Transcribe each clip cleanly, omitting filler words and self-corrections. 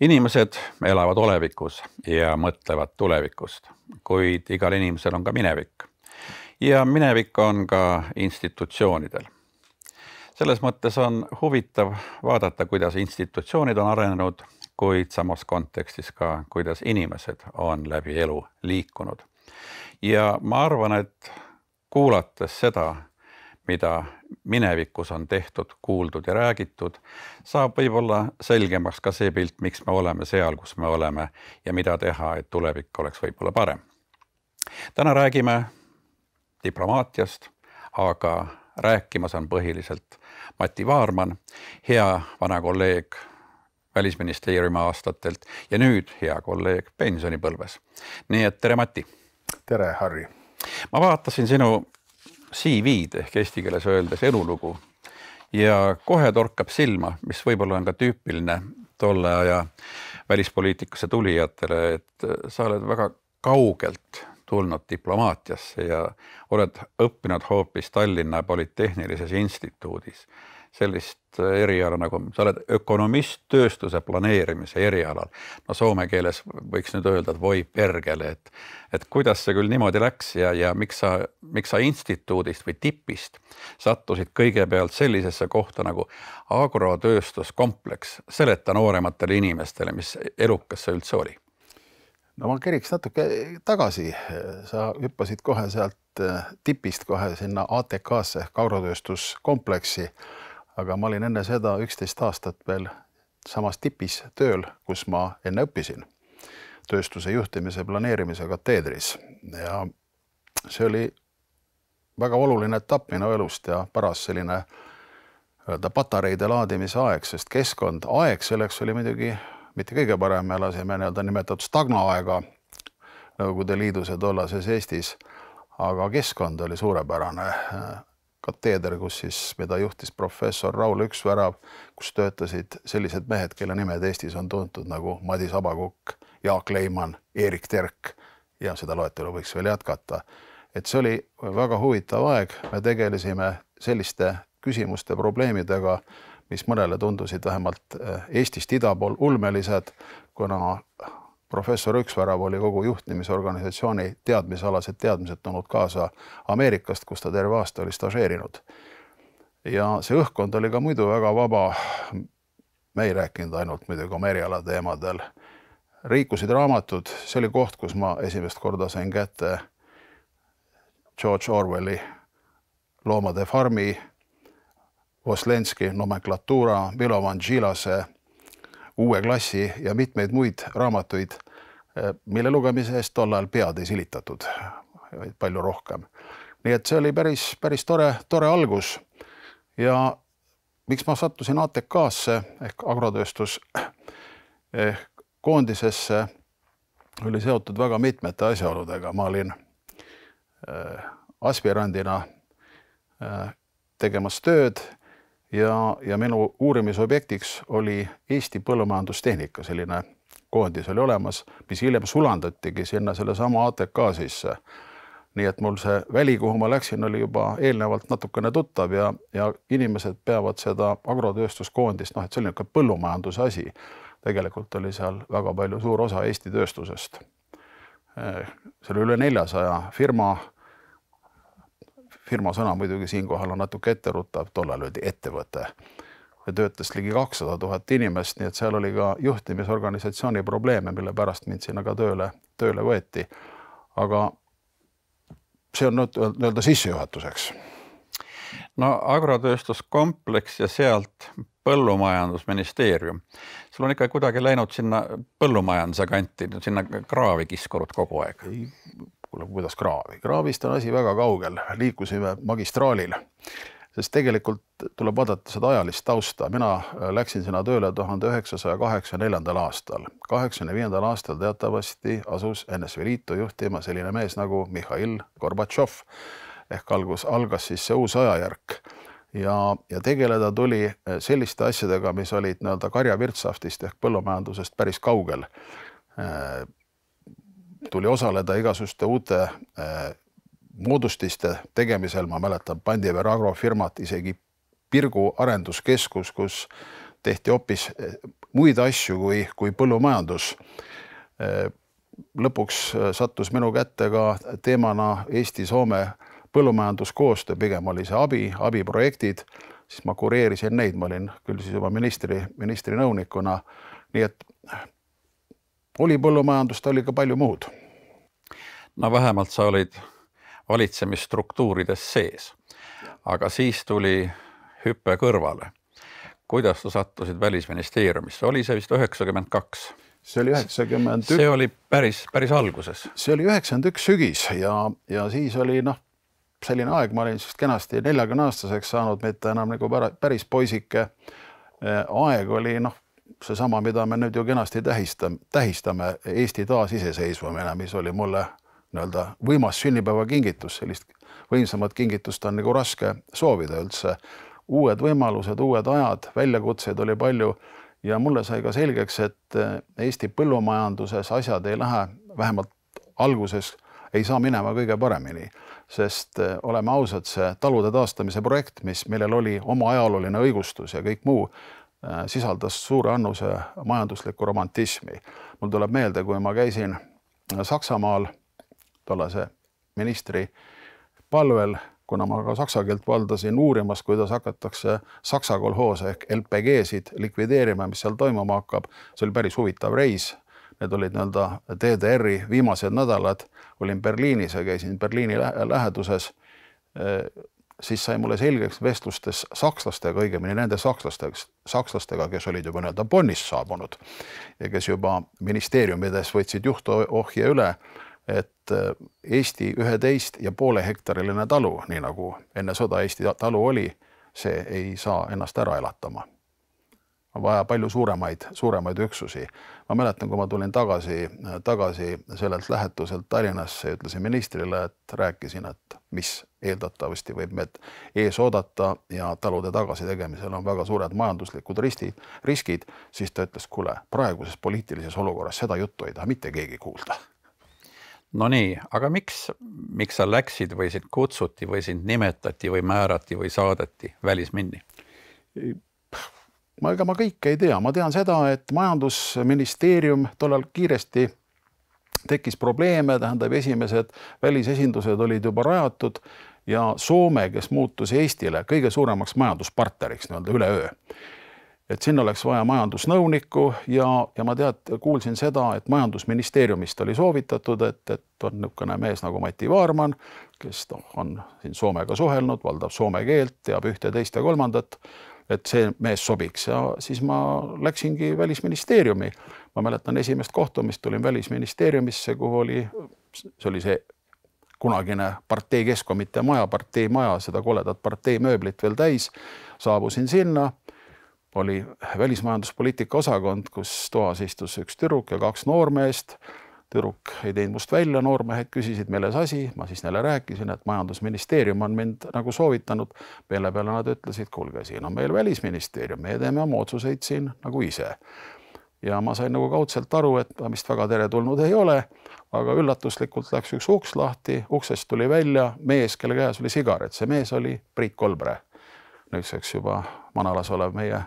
Inimesed elavad olevikus ja mõtlevad tulevikust, kuid igal inimesel on ka minevik. Ja minevik on ka institutsioonidel. Selles mõttes on huvitav vaadata, kuidas institutsioonid on arenenud, kuid samas kontekstis ka, kuidas inimesed on läbi elu liikunud. Ja ma arvan, et kuulates seda, mida minevikus on tehtud, kuuldud ja räägitud, saab võib-olla selgemaks ka see pilt, miks me oleme seal, kus me oleme ja mida teha, et tulevik oleks võib-olla parem. Täna räägime diplomaatiast, aga rääkimas on põhiliselt Mati Vaarman, hea vana kolleeg Välisministeeriumi aastatelt ja nüüd hea kolleeg pensionipõlves. Nii et tere, Mati! Tere, Harri! Ma vaatasin sinu CV-d ehk eesti keeles öeldes elulugu ja kohe torkab silma, mis võib-olla on ka tüüpiline tolle aja välispoliitikasse tulijatele, et sa oled väga kaugelt tulnud diplomaatiasse ja oled õppinud hoopis Tallinna Polütehnilises instituudis. Sellist eriala nagu sa oled ökonomist tööstuse planeerimise erialal. No soome keeles võiks nüüd öelda, et voi pergele, et kuidas see küll niimoodi läks ja miks sa instituudist või tipist sattusid kõigepealt sellisesse kohta nagu agrotööstuskompleks. Seleta noorematele inimestele, mis elukas see üldse oli. No ma keriks natuke tagasi. Sa hüppasid kohe sealt tipist kohe sinna ATK-sse ehk agrotööstuskompleksi. Aga ma olin enne seda 11 aastat veel samas tipis tööl, kus ma enne õppisin tööstuse juhtimise planeerimise kateedris. Ja see oli väga oluline etapp minu elust ja paras selline patareide laadimise aeg, sest aeg selleks oli muidugi mitte kõige parem, me elasime nimetatud stagnaaega Nõukogude Liidus ja tollases Eestis, aga keskkond oli suurepärane. Kateeder, mida juhtis professor Raul Üksvärav, kus töötasid sellised mehed, kelle nimed Eestis on tuntud nagu Madis Abakukk, Jaak Leiman, Erik Terk ja seda loetelu võiks veel jätkata. Et see oli väga huvitav aeg, me tegelesime selliste küsimuste probleemidega, mis mõnele tundusid vähemalt Eestist ida pool ulmelised, kuna professor Üksvärav oli kogu juhtimisorganisatsiooni teadmisalased teadmised toonud kaasa Ameerikast, kus ta terve aasta oli stažeerinud. Ja see õhkkond oli ka muidu väga vaba. Me ei rääkinud ainult muidugi oma eriala teemadel. Riikusid raamatud, see oli koht, kus ma esimest korda sain kätte George Orwelli Loomade farmi, Oslenski nomenklatuura, Milovan Džilase uue klassi ja mitmeid muid raamatuid, mille lugemise eest tol ajal pead ei silitatud, palju rohkem. Nii et see oli päris tore algus. Ja miks ma sattusin ATK-sse ehk agrotööstus koondisesse oli seotud väga mitmete asjaoludega. Ma olin aspirandina tegemas tööd ja minu uurimisobjektiks oli Eesti põllumajandustehnika, selline koondis oli olemas, mis hiljem sulandatigi sinna selle sama ATK sisse. Nii et mul see väli, kuhu ma läksin, oli juba eelnevalt natukene tuttav ja inimesed peavad seda agrotööstuskoondist, et see oli niisugune põllumajanduse asi. Tegelikult oli seal väga palju suur osa Eesti tööstusest. See oli üle 400 firma sõna muidugi siinkohal on natuke etteruttav, tollal öeldi ettevõte. Ja töötas ligi 200 000 inimest, nii et seal oli ka juhtimisorganisatsiooni probleeme, mille pärast mind sinna ka tööle võeti. Aga see on öelda sissejuhatuseks. No agrotööstuskompleks ja sealt põllumajandusministeerium. Sul on ikka kuidagi läinud sinna põllumajanduse kanti, sinna kraavi kiskurud kogu aeg. Kuidas kraavi? Kraavist on asi väga kaugel. Liikusime magistraalil, sest tegelikult tuleb vaadata seda ajalist tausta. Mina läksin sinna tööle 1984. aastal. 85. aastal teatavasti asus NSV Liitu juhtima selline mees nagu Mihhail Gorbatšov. Ehk algas siis see uus ajajärk. Ja tegeleda tuli selliste asjadega, mis olid karjavirtsaftist ehk põllumajandusest päris kaugel. Tuli osaleda igasuste uute moodustiste tegemisel, ma mäletan Pandiver agrofirmat, isegi Pirgu arenduskeskus, kus tehti hoopis muid asju kui põllumajandus. Lõpuks sattus minu kätte ka teemana Eesti-Soome põllumajanduskoostöö, pigem oli see abiprojektid, siis ma kureerisin neid, ma olin küll siis juba ministri nõunikuna, nii et oli põllumajandust, oli ka palju muud. No vähemalt sa olid valitsemisstruktuurides sees, aga siis tuli hüppe kõrvale. Kuidas sa sattusid Välisministeeriumisse? Oli see vist 92? See oli 91. See oli päris alguses. See oli 91 sügis ja siis oli selline aeg, ma olin siis kenasti 40-aastaseks saanud, mitte enam nagu päris poisike. Aeg oli seesama, mida me nüüd ju kenasti tähistame, Eesti taasiseseisvumine, mis oli mulle võimas sünnipäeva kingitus, sellist võimsamat kingitust on nagu raske soovida üldse. Uued võimalused, uued ajad, väljakutseid oli palju ja mulle sai ka selgeks, et Eesti põllumajanduses asjad ei lähe, vähemalt alguses ei saa minema kõige paremini, sest oleme ausad, see talude taastamise projekt, millel oli oma ajalooline õigustus ja kõik muu, sisaldas suure annuse majanduslikku romantismi. Mul tuleb meelde, kui ma käisin Saksamaal tollase ministri palvel, kuna ma ka saksa keelt valdasin uurimas, kuidas hakatakse saksa kolhoose ehk LPG-sid likvideerima, mis seal toimuma hakkab. See oli päris huvitav reis. Need olid DDR-i viimased nädalad. Olin Berliinis ja käisin Berliini läheduses. Siis sai mulle selgeks vestlustes sakslastega, õigemini nende sakslastega, kes olid juba Bonnist saabunud ja kes juba ministeeriumides võtsid juhtohje üle, et Eesti 11,5 hektariline talu, nii nagu enne sõda Eesti talu oli, see ei saa ennast ära elatama. On vaja palju suuremaid üksusi. Ma mäletan, kui ma tulin tagasi sellelt lähetuselt Tallinnasse ja ütlesin ministrile, et rääkisin, et mis eeldatavasti võib meid ees oodata ja talude tagasi tegemisel on väga suured majanduslikud riskid, siis ta ütles, kuule, praeguses poliitilises olukorras seda juttu ei taha mitte keegi kuulda. No nii, aga miks sa läksid või sind kutsuti või sind nimetati või määrati või saadeti välisminni? Ma kõike ei tea. Ma tean seda, et majandusministeerium tollal kiiresti tekkis probleeme, tähendab esimesed välisesindused olid juba rajatud ja Soome, kes muutus Eestile kõige suuremaks majanduspartneriks üleöö. Et sinna oleks vaja majandusnõunikku ja ma kuulsin seda, et majandusministeeriumist oli soovitatud, et on niisugune mees nagu Mati Vaarman, kes on siin Soomega suhelnud, valdab soome keelt, teab ühte, teist ja kolmandat, et see mees sobiks ja siis ma läksingi Välisministeeriumi. Ma mäletan esimest kohtumist, tulin Välisministeeriumisse, kuhu see oli see kunagine partei keskkomitee maja, partei maja, seda koledat partei mööblit veel täis, saabusin sinna. Oli välismajanduspoliitika osakond, kus toas istus üks tüdruk ja 2 noormeest. Tüdruk ei teinud must välja, noormehed küsisid milles asi. Ma siis neile rääkisin, et majandusministeerium on mind nagu soovitanud. Peale peale nad ütlesid, kuulge, siin on meil Välisministeerium, me teeme oma otsuseid siin nagu ise. Ja ma sain nagu kaudselt aru, et ta vist väga teretulnud ei ole, aga üllatuslikult läks üks uks lahti, uksest tuli välja mees, kelle käes oli sigaret. See mees oli Priit Kolbre, nüüdseks juba manalas olev meie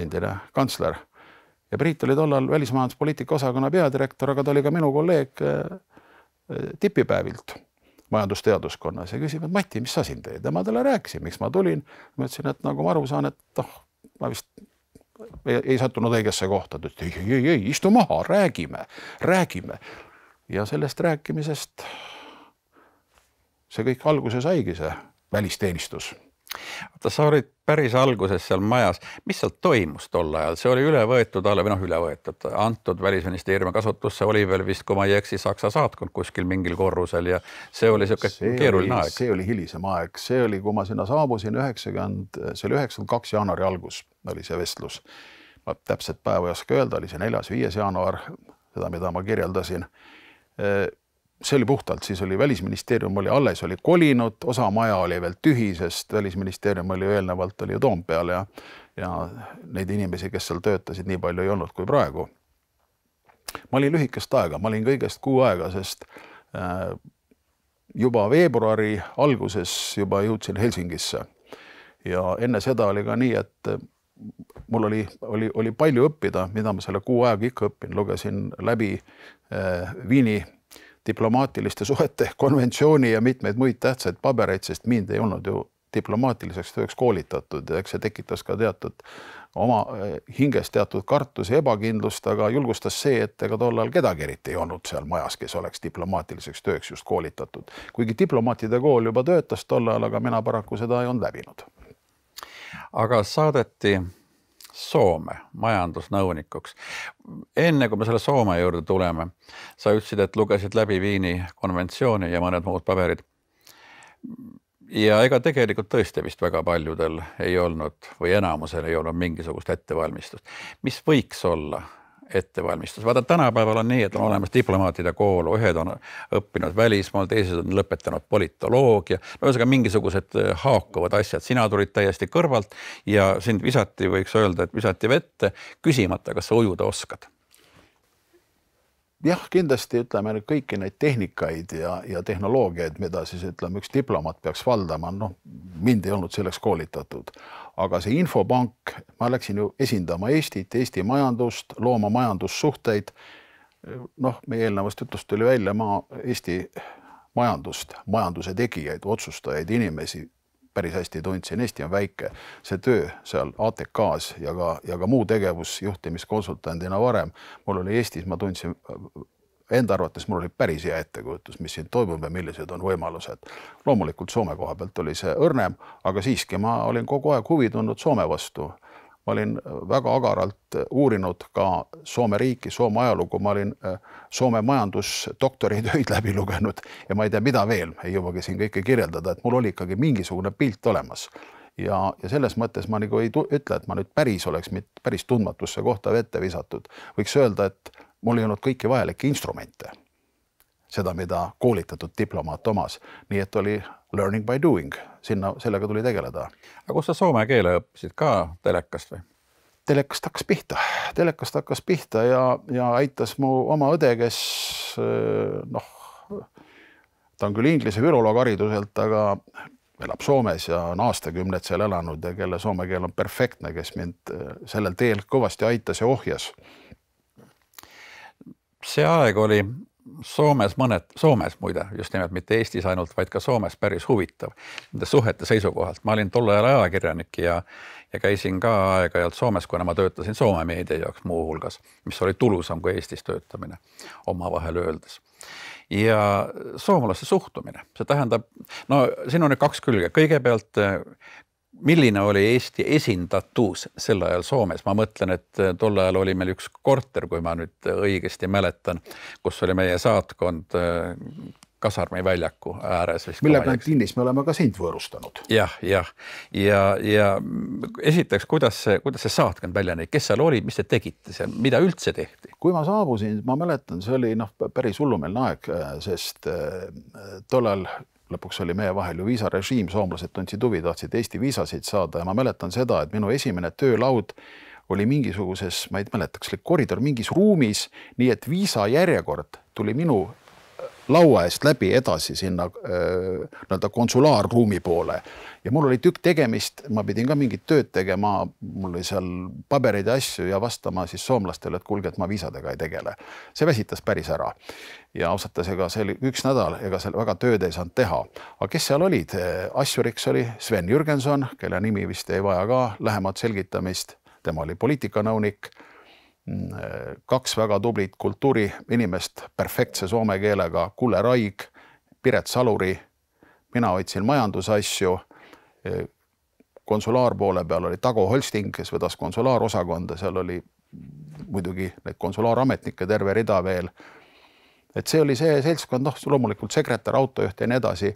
endine kantsler. Ja Priit oli tollal välismajanduspoliitika osakonna peadirektor, aga ta oli ka minu kolleeg tipipäevilt majandusteaduskonnas ja küsib, et Mati, mis sa siin teed? Ja ma talle rääkisin, miks ma tulin. Ma ütlesin, et nagu ma aru saan, et ma vist ei sattunud õigesse kohta. Ei, istu maha, räägime. Ja sellest rääkimisest see kõik alguse saigi, see välisteenistus. Sa olid päris alguses seal majas. Mis seal toimus tol ajal? See oli üle võetud, antud Välisministeeriumi kasutusse oli veel vist, kui ma ei eksi, Saksa saatkond kuskil mingil korrusel ja see oli keeruline aeg. See oli hilisem aeg. See oli, kui ma sinna saabusin, see oli 92 jaanuari algus, oli see vestlus. Ma täpselt päeva ei oska öelda, oli see 4.–5. jaanuar, seda mida ma kirjeldasin. See oli puhtalt, siis oli Välisministeerium oli alles, oli kolinud, osa maja oli veel tühi, sest Välisministeerium oli eelnevalt oli Toompeal ja neid inimesi, kes seal töötasid, nii palju ei olnud kui praegu. Ma olin lühikest aega, ma olin kõigest 6 aega, sest juba veebruari alguses juba jõudsin Helsingisse ja enne seda oli ka nii, et mul oli palju õppida, mida ma selle kuu ajaga ikka õppin, lugesin läbi Viini diplomaatiliste suhete konventsiooni ja mitmeid muid tähtsaid pabereid, sest mind ei olnud ju diplomaatiliseks tööks koolitatud ja eks see tekitas ka teatud oma hinges teatud kartus ja ebakindlust, aga julgustas see, et ega tollal kedagi eriti ei olnud seal majas, kes oleks diplomaatiliseks tööks just koolitatud. Kuigi diplomaatide kool juba töötas tollal, aga mina paraku seda ei olnud läbinud. Aga saadeti Soome majandusnõunikuks. Enne kui me selle Soome juurde tuleme, sa ütlesid, et lugesid läbi Viini konventsiooni ja mõned muud paberid. Ja ega tegelikult tõesti vist väga paljudel ei olnud või enamusel ei olnud mingisugust ettevalmistust. Mis võiks olla ettevalmistus? Vaata, tänapäeval on nii, et on olemas diplomaatide kool, ühed on õppinud välismaal, teised on lõpetanud politoloogia, ühesõnaga mingisugused haakuvad asjad. Sina tulid täiesti kõrvalt ja sind visati, võiks öelda, et visati vette, küsimata, kas sa ujuda oskad. Jah, kindlasti ütleme kõiki neid tehnikaid ja tehnoloogiaid, mida siis ütleme üks diplomaat peaks valdama, mind ei olnud selleks koolitatud. Aga see infopank, ma läksin ju esindama Eestit, Eesti majandust, looma majandussuhteid. Meie eelnevast jutust tuli välja Eesti majandust, majanduse tegijaid, otsustajaid, inimesi päris hästi tundsin. Eesti on väike, see töö seal ATK-s ja ka muu tegevus juhtimiskonsultandina varem. Mul oli Eestis, ma tundsin enda arvates, mul oli päris hea ettekujutus, mis siin toimub ja millised on võimalused. Loomulikult Soome koha pealt oli see õrnem, aga siiski ma olin kogu aeg huvi tundnud Soome vastu. Ma olin väga agaralt uurinud ka Soome riiki, Soome ajalugu, ma olin Soome majandusdoktoritöid läbi lugenud ja ma ei tea, mida veel, ei jõuagi siin kõike kirjeldada, et mul oli ikkagi mingisugune pilt olemas. Ja selles mõttes ma nagu ei ütle, et ma nüüd päris tundmatusse kohta vette visatud. Võiks öelda, et mul ei olnud kõiki vajalikke instrumente, seda, mida koolitatud diplomaat omas. Nii et oli learning by doing, sellega tuli tegeleda. Aga kus sa soome keele õppisid ka telekast või? Telekast hakkas pihta ja aitas mu oma õde, kes ta on küll inglise filoloog hariduselt, aga elab Soomes ja on aastakümned seal elanud ja kelle soome keel on perfektne, kes mind sellel teel kõvasti aitas ja ohjas. See aeg oli Soomes muide, just nimelt mitte Eestis ainult, vaid ka Soomes päris huvitav nende suhete seisukohalt. Ma olin tolle ajal ajakirjanik ja käisin ka aeg-ajalt Soomes, kuna ma töötasin Soome meedia jaoks muu hulgas, mis oli tulusam kui Eestis töötamine omavahel öeldes. Ja soomlaste suhtumine, see tähendab, siin on nüüd kaks külge. Kõigepealt, milline oli Eesti esindatus sel ajal Soomes? Ma mõtlen, et tol ajal oli meil üks korter, kui ma nüüd õigesti mäletan, kus oli meie saatkond Kasarmi väljaku ääres. Mille kantiinis me oleme ka sind võõrustanud. Ja esiteks, kuidas see saatkond välja näi? Kes seal oli, mis te tegite seal, mida üldse tehti? Kui ma saabusin, ma mäletan, see oli päris hullumeelne aeg, sest tollal lõpuks oli meie vahel ju viisarežiim, soomlased tundsid huvi, tahtsid Eesti viisasid saada ja ma mäletan seda, et minu esimene töölaud oli mingisuguses, ma ei mäletaks, koridor mingis ruumis, nii et viisa järjekord tuli minu laua eest läbi edasi sinna konsulaarruumi poole. Ja mul oli tükk tegemist, ma pidin ka mingit tööd tegema, mul oli seal pabereid ja asju ja vastama siis soomlastele, et kuulge, et ma viisadega ei tegele. See väsitas päris ära. Ja ausalt, see oli üks nädal, ega seal väga tööd ei saanud teha. Aga kes seal olid? Asjuriks oli Sven Jürgenson, kelle nimi vist ei vaja ka lähemat selgitamist. Tema oli poliitikanõunik. Kaks väga tublit kultuuriinimest perfektse soome keelega, Kulle Raig, Piret Saluri, mina hoidsin majandusasju, konsulaarpoole peal oli Tago Holsting, kes vedas konsulaarosakonda, seal oli muidugi need konsulaarametnikke terve rida veel. Et see oli see seltskond, loomulikult sekretär, autojuht ja nii edasi,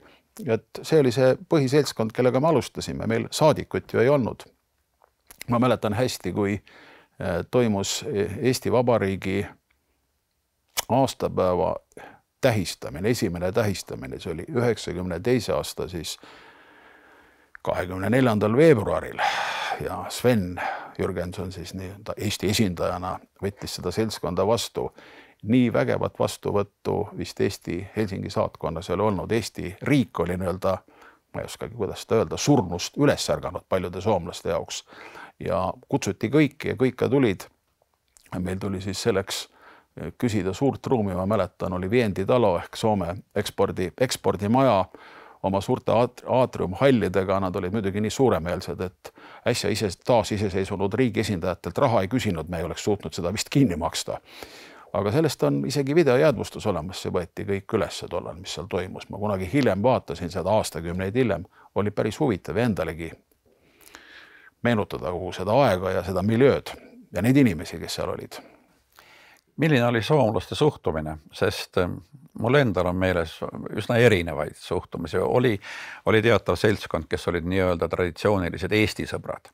et see oli see põhiseltskond, kellega me alustasime, meil saadikut ju ei olnud. Ma mäletan hästi, kui toimus Eesti Vabariigi aastapäeva tähistamine, esimene tähistamine, see oli 92. aasta siis 24. veebruaril ja Sven Jürgenson siis Eesti esindajana võttis seda seltskonda vastu. Nii vägevat vastuvõttu vist Eesti Helsingi saatkonnas ei ole olnud. Eesti riik oli ma ei oskagi, kuidas seda öelda, surnust üles ärganud paljude soomlaste jaoks. ja kutsuti kõiki ja kõik ka tulid. Meil tuli siis selleks küsida suurt ruumi, ma mäletan, oli Viendi talo ehk Soome ekspordimaja oma suurte aatriumhallidega, nad olid muidugi nii suuremeelsed, et äsja taasiseseisvunud riigi esindajatelt raha ei küsinud, me ei oleks suutnud seda vist kinni maksta. Aga sellest on isegi videojäädvustus olemas, see võeti kõik üles tollal, mis seal toimus. Ma kunagi hiljem vaatasin seda aastakümneid hiljem, oli päris huvitav endalegi meenutada kogu seda aega ja seda miljööd ja neid inimesi, kes seal olid. Milline oli soomlaste suhtumine, sest mul endal on meeles üsna erinevaid suhtumisi. Oli teatav seltskond, kes olid nii-öelda traditsioonilised Eesti sõbrad.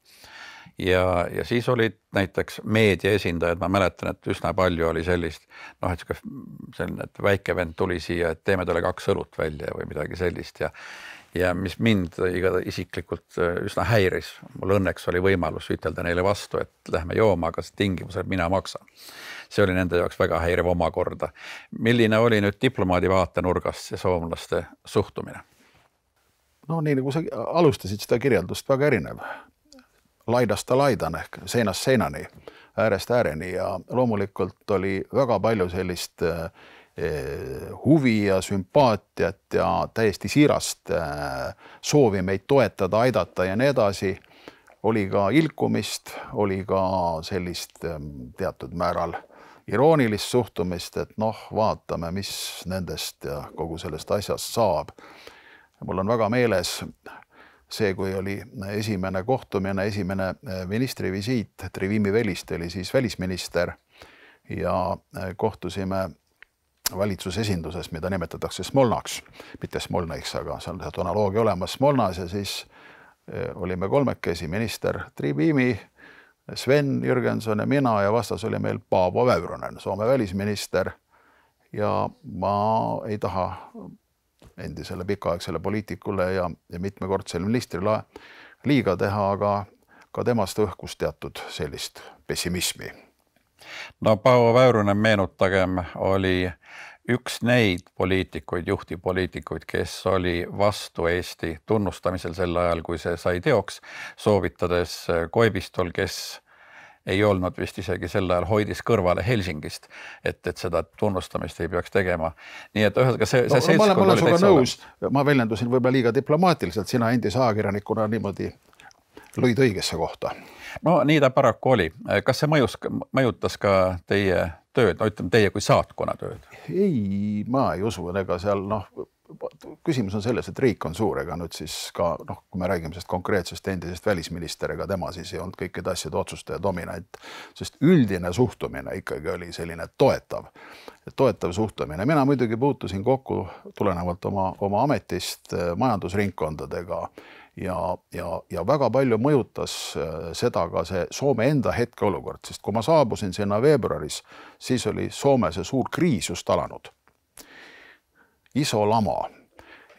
Ja siis olid näiteks meedia esindajad, ma mäletan, et üsna palju oli sellist, et väike vend tuli siia, et teeme talle 2 õlut välja või midagi sellist. Ja mis mind isiklikult üsna häiris, mul õnneks oli võimalus ütelda neile vastu, et lähme jooma, aga tingimusel mina maksan. See oli nende jaoks väga häiriv omakorda. Milline oli nüüd diplomaadi vaatenurgast see soomlaste suhtumine? No nii nagu sa alustasid seda kirjeldust, väga erinev. Laidasta laidan ehk seinast seinani, äärest ääreni ja loomulikult oli väga palju sellist huvi ja sümpaatiat ja täiesti siirast soovi meid toetada, aidata ja nii edasi. Oli ka ilkumist, oli ka sellist teatud määral iroonilist suhtumist, et vaatame, mis nendest ja kogu sellest asjast saab. Mul on väga meeles see, kui oli esimene kohtumine, esimene ministri visiit, Trivimi Veliste oli siis välisminister ja kohtusime valitsusesinduses, mida nimetatakse Smolnaks, mitte Smolnaiks, aga seal on analoogia olemas Smolnas ja siis olime 3 minister Trivimi, Sven Jürgenson ja mina ja vastas oli meil Paavo Väyrynen, Soome välisminister ja ma ei taha endisele pikaaegsele poliitikule ja mitmekordsele ministrile liiga teha, aga ka temast õhkus teatud sellist pessimismi. No Paavo Väyrynen, meenutagem, oli üks neid poliitikuid, juhtivpoliitikuid, kes oli vastu Eesti tunnustamisel sel ajal, kui see sai teoks, soovitades Koibistol, kes ei olnud vist isegi sel ajal hoidis kõrvale Helsingist, et seda tunnustamist ei peaks tegema. Nii et ühesõnaga see seltskond oli täitsa nõus. Ma väljendusin võib-olla liiga diplomaatiliselt, sina endise ajakirjanikuna niimoodi lõid õigesse kohta. No nii ta paraku oli. Kas see mõjutas ka teie tööd, ütleme teie kui saatkonna tööd? Ei, ma ei usu, ega seal küsimus on selles, et riik on suur, ega nüüd siis ka, kui me räägime sellest konkreetsest endisest välisminister, ega tema siis ei olnud kõikide asjade otsustaja dominant, sest üldine suhtumine ikkagi oli selline toetav suhtumine. Mina muidugi puutusin kokku tulenevalt oma ametist majandusringkondadega ja väga palju mõjutas seda ka see Soome enda hetkeolukord, sest kui ma saabusin sinna veebruaris, siis oli Soome see suur kriis just alanud. Iso lama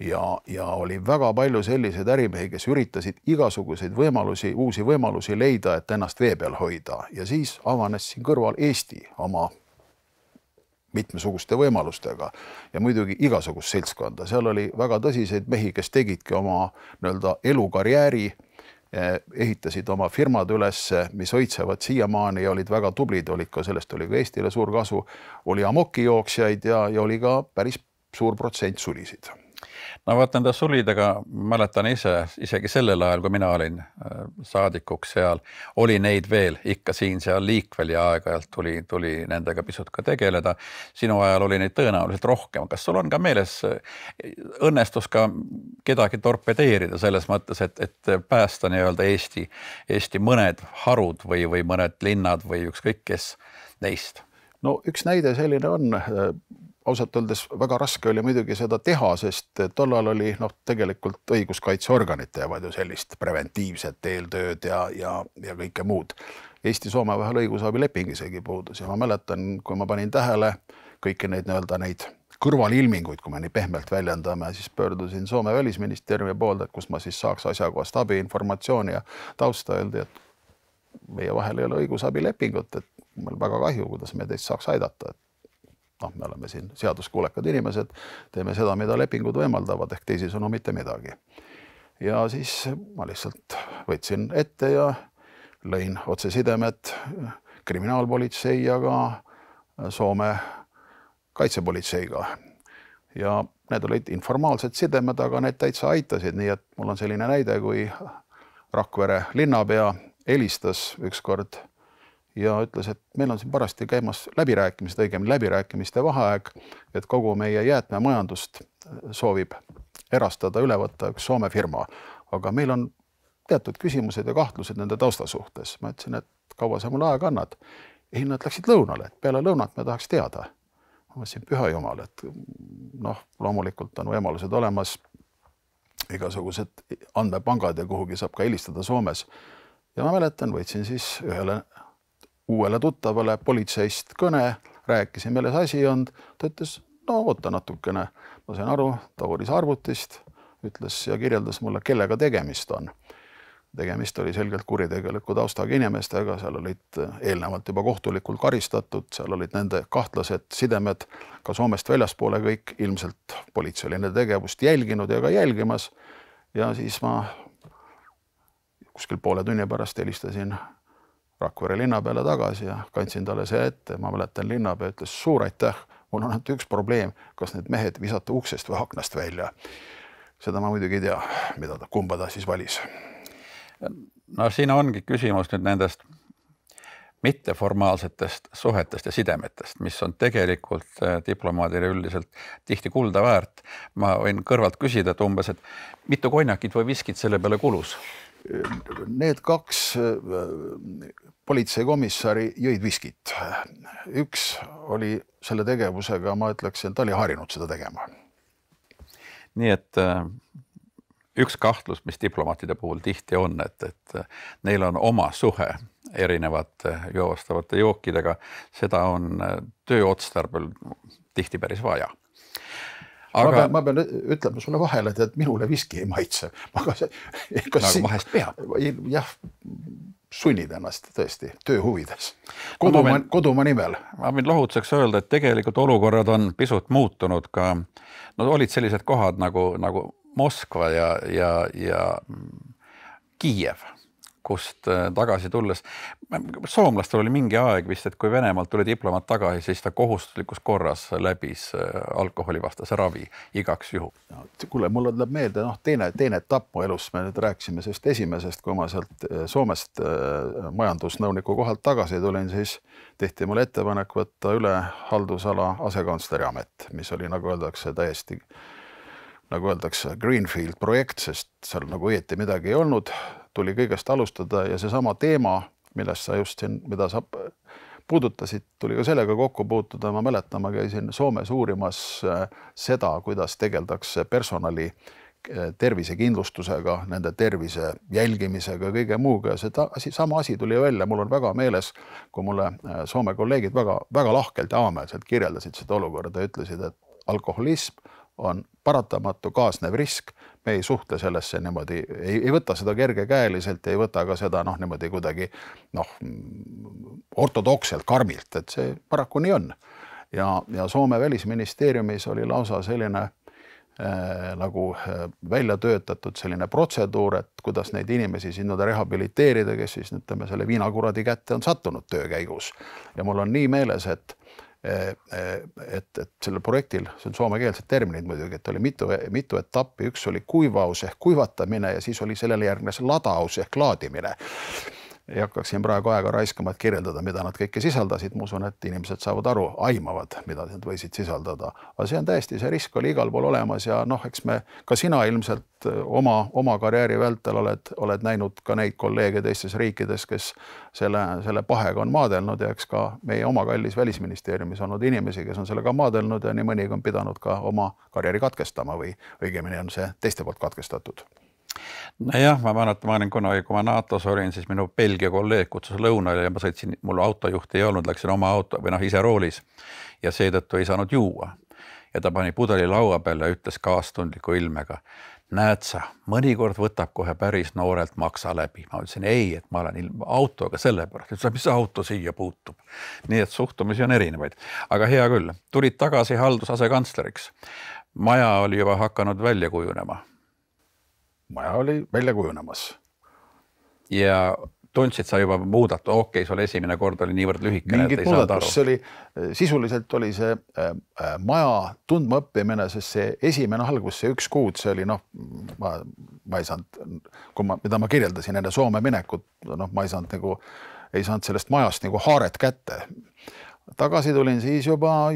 ja oli väga palju selliseid ärimehi, kes üritasid igasuguseid uusi võimalusi leida, et ennast vee peal hoida ja siis avanes siin kõrval Eesti oma mitmesuguste võimalustega ja muidugi igasugust seltskonda. Seal oli väga tõsiseid mehi, kes tegidki oma elukarjääri, ehitasid oma firmad üles, mis hoitsevad siiamaani ja olid väga tublid, sellest oli ka Eestile suur kasu, oli amokijooksjaid ja oli ka päris suur protsent sulisid. No vaat nende sulidega mäletan isegi sellel ajal, kui mina olin saadikuks seal, oli neid veel ikka siin seal liikvel ja aeg-ajalt tuli nendega pisut ka tegeleda. Sinu ajal oli neid tõenäoliselt rohkem. Kas sul on ka meeles õnnestus ka kedagi torpedeerida selles mõttes, et päästa nii-öelda Eesti mõned harud või mõned linnad või ükskõik kes neist? No üks näide selline on, ausalt öeldes väga raske oli muidugi seda teha, sest tollal oli tegelikult õiguskaitseorganid teevad ju sellist preventiivset eeltööd ja kõike muud. Eesti-Soome vahel õigusabileping isegi puudus ja ma mäletan, kui ma panin tähele kõiki neid kõrvalilminguid, kui me nii pehmelt väljendame, siis pöördusin Soome välisministeeriumi poolde, kus ma siis saaks asjakohast abi, informatsiooni ja tausta öeldi, et meie vahel ei ole õigusabilepingut, et meil väga kahju, kuidas me teist saaks aidata. Me oleme siin seaduskuulekad inimesed, teeme seda, mida lepingud võimaldavad, ehk teisisõnu mitte midagi. Ja siis ma lihtsalt võtsin ette ja lõin otsesidemed kriminaalpolitsei ja ka Soome kaitsepolitseiga. Ja need olid informaalsed sidemed, aga need täitsa aitasid, nii et mul on selline näide, kui Rakvere linnapea helistas ükskord ja ütles, et meil on siin parasti käimas läbirääkimised, õigemini läbirääkimiste vaheaeg, et kogu meie jäätmemajandust soovib erastada, üle võtta üks Soome firma, aga meil on teatud küsimused ja kahtlused nende tausta suhtes. Ma ütlesin, et kaua sa mulle aega annad? Ei, nad läksid lõunale, et peale lõunat me tahaks teada. Ma mõtlesin, püha jumal, et loomulikult on võimalused olemas, igasugused andmepangad ja kuhugi saab ka helistada Soomes. Ja ma mäletan, võtsin siis ühele uuele tuttavale politseist kõne, rääkisin, milles asi on, ta ütles, no oota natukene. Ma sain aru, ta uuris arvutist, ütles ja kirjeldas mulle, kellega tegemist on. Tegemist oli selgelt kuritegeliku taustaga inimestega, seal olid eelnevalt juba kohtulikult karistatud, seal olid nende kahtlased sidemed ka Soomest väljaspoole kõik, ilmselt politsei oli nende tegevust jälginud ja ka jälgimas. Ja siis ma kuskil poole tunni pärast helistasin Rakvere linnapeale tagasi ja kandsin talle see ette. Ma mäletan, linnapea ütles, suur aitäh, mul on ainult üks probleem, kas need mehed visata uksest või aknast välja. Seda ma muidugi ei tea, kumba ta siis valis. No siin ongi küsimus nüüd nendest mitteformaalsetest suhetest ja sidemetest, mis on tegelikult diplomaadile üldiselt tihti kulda väärt. Ma võin kõrvalt küsida, et umbes, et mitu konjakit või viskit selle peale kulus? Need kaks politseikomissari jõid viskit. Üks oli selle tegevusega, ma ütleksin, ta oli harinud seda tegema. Nii et üks kahtlus, mis diplomaatide puhul tihti on, et neil on oma suhe erinevate joovastavate jookidega, seda on tööotstarbel tihti päris vaja. Aga ma pean ütlema sulle vahele, et minule viski ei maitse. Nagu vahest peab. Jah, sunnid ennast tõesti töö huvides. Kodumaa nimel. Ma võin lohutuseks öelda, et tegelikult olukorrad on pisut muutunud ka, olid sellised kohad nagu Moskva ja Kiiev, kust tagasi tulles. Soomlastel oli mingi aeg vist, et kui Venemaalt tuli diplomaat tagasi, siis ta kohustuslikus korras läbis alkoholivastase ravi igaks juhu. Kuule, mulle tuleb meelde, teine etapp mu elus, me nüüd rääksime sellest esimesest, kui ma sealt Soomest majandusnõuniku kohalt tagasi tulin, siis tehti mulle ettepanek võtta üle haldusala asekantsleri amet, mis oli, nagu öeldakse, täiesti Greenfield projekt, sest seal nagu õieti midagi ei olnud, tuli kõigest alustada ja seesama teema, millest sa just siin, mida sa puudutasid, tuli ka sellega kokku puutuda. Ma mäletan, ma käisin Soomes uurimas seda, kuidas tegeldakse personali tervisekindlustusega, nende tervise jälgimisega, kõige muuga ja sama asi tuli välja. Mul on väga meeles, kui mulle Soome kolleegid väga lahkelt ja aamelselt kirjeldasid seda olukorda ja ütlesid, et alkoholism on paratamatu kaasnev risk, me ei suhtle sellesse niimoodi, ei võta seda kergekäeliselt ja ei võta ka seda niimoodi kuidagi ortodokselt karmilt, et see paraku nii on. Ja Soome välisministeeriumis oli lausa selline nagu välja töötatud selline protseduur, et kuidas neid inimesi sinna rehabiliteerida, kes siis ütleme selle viinakuradi kätte on sattunud töö käigus. Ja mul on nii meeles, et selle projektil, see on soomekeelsed terminid muidugi, et oli mitu etappi, üks oli kuivaus ehk kuivatamine ja siis oli sellele järgnes ladaus ehk laadimine. Ei hakkaksin praegu aega raiskama, et kirjeldada, mida nad kõike sisaldasid. Ma usun, et inimesed saavad aru, aimavad, mida nad võisid sisaldada. Aga see on täiesti, see risk oli igal pool olemas ja eks me, ka sina ilmselt oma karjääri vältel oled näinud ka neid kolleege teistes riikides, kes selle pahega on maadelnud ja eks ka meie oma kallis välisministeeriumis olnud inimesi, kes on sellega maadelnud ja nii mõnigi on pidanud ka oma karjääri katkestama või õigemini on see teiste poolt katkestatud. Nojah, ma mäletan, ma olin kunagi, kui ma NATO-s olin, siis minu Belgia kolleeg kutsus lõunale ja ma sõitsin, mul autojuht ei olnud, läksin oma auto või ise roolis ja seetõttu ei saanud juua. Ja ta pani pudeli laua peale ja ütles kaastundliku ilmega, näed sa, mõnikord võtab kohe päris noorelt maksa läbi. Ma ütlesin ei, et ma olen autoga selle pärast, et mis auto siia puutub. Nii et suhtumisi on erinevaid. Aga hea küll, tulid tagasi haldusasekantsleriks. Maja oli juba hakanud välja kujunema. Maja oli välja kujunemas. Ja tundsid sa juba muudatud, okei, sul esimene kord oli niivõrd lühikene, mingit muudatust, see oli, sisuliselt oli see maja tundma õppimine, sest see esimene algus, see 1 kuud, see oli ma ei saanud, mida ma kirjeldasin enne Soome minekut, ma ei saanud sellest majast nagu haaret kätte. Tagasi tulin siis juba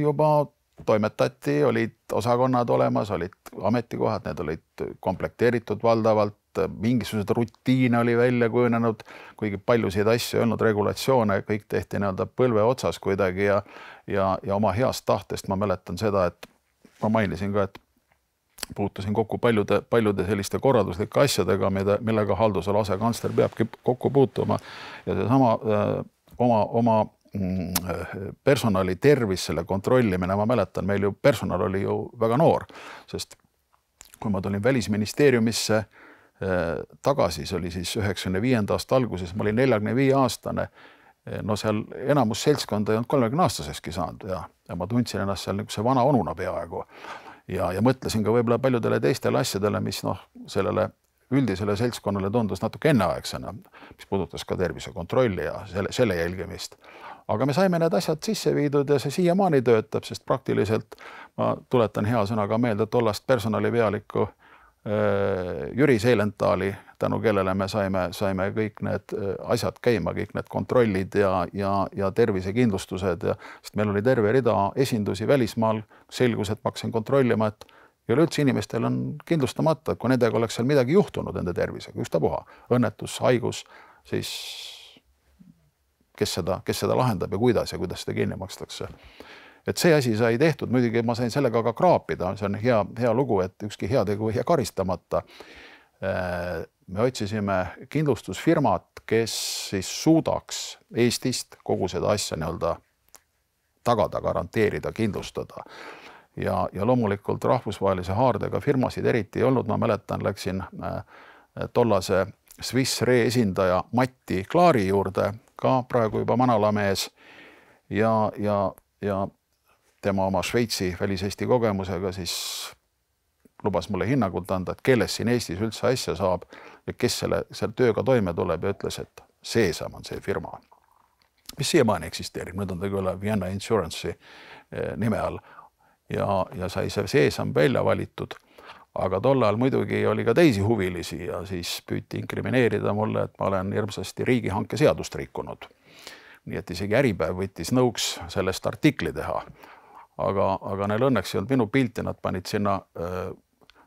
toimetati, olid osakonnad olemas, olid ametikohad, need olid komplekteeritud valdavalt, mingisugused rutiine oli välja kujunenud, kuigi paljusid asju ei olnud, regulatsioone, kõik tehti põlve otsas kuidagi ja oma heast tahtest ma mäletan seda, et ma mainisin ka, et puutusin kokku paljude selliste korralduslike asjadega, millega haldusala asekantsler peabki kokku puutuma ja seesama oma personali tervis, selle kontrollimine, ma mäletan, meil ju personal oli ju väga noor, sest kui ma tulin Välisministeeriumisse tagasi, see oli siis 95. aasta alguses, ma olin 45-aastane, seal enamus seltskonda ei olnud 30-aastaseski saanud ja ma tundsin ennast seal see vana onuna peaaegu ja mõtlesin ka võib-olla paljudele teistele asjadele, mis sellele üldisele seltskonnale tundus natuke enneaegsena, mis puudutas ka tervisekontrolli ja selle jälgimist. Aga me saime need asjad sisse viidud ja see siiamaani töötab, sest praktiliselt ma tuletan hea sõnaga meelde tollast personalipealikku Jüri Seilentaali, tänu kellele me saime kõik need asjad käima, kõik need kontrollid ja tervisekindlustused, sest meil oli terve rida esindusi välismaal, selgus, et ma hakkasin kontrollima, et üleüldse inimestel on kindlustamata, et kui nendega oleks seal midagi juhtunud nende tervisega, ükspuha, õnnetus, haigus, siis kes seda lahendab ja kuidas seda kinni makstakse. Et see asi sai tehtud, muidugi ma sain sellega ka kraapida, see on hea lugu, et ükski heategu ei jää karistamata. Me otsisime kindlustusfirmat, kes siis suudaks Eestist kogu seda asja tagada, garanteerida, kindlustada. Ja loomulikult rahvusvahelise haardega firmasid eriti ei olnud, ma mäletan, läksin tollase Swiss Re esindaja Matti Klaari juurde, ka praegu juba manalamees ja tema oma Šveitsi väliseesti kogemusega siis lubas mulle hinnangut anda, et kelles siin Eestis üldse asja saab ja kes seal tööga toime tuleb ja ütles, et Seesam on see firma, mis siiamaani eksisteerib, nüüd on ta küll Vienna Insurance'i nime all ja sai see Seesam välja valitud. Aga tollal muidugi oli ka teisi huvilisi ja siis püüti inkrimineerida mulle, et ma olen hirmsasti riigihanke seadust rikkunud. Nii et isegi Äripäev võttis nõuks sellest artikli teha. Aga neil õnneks ei olnud minu pilti, nad panid sinna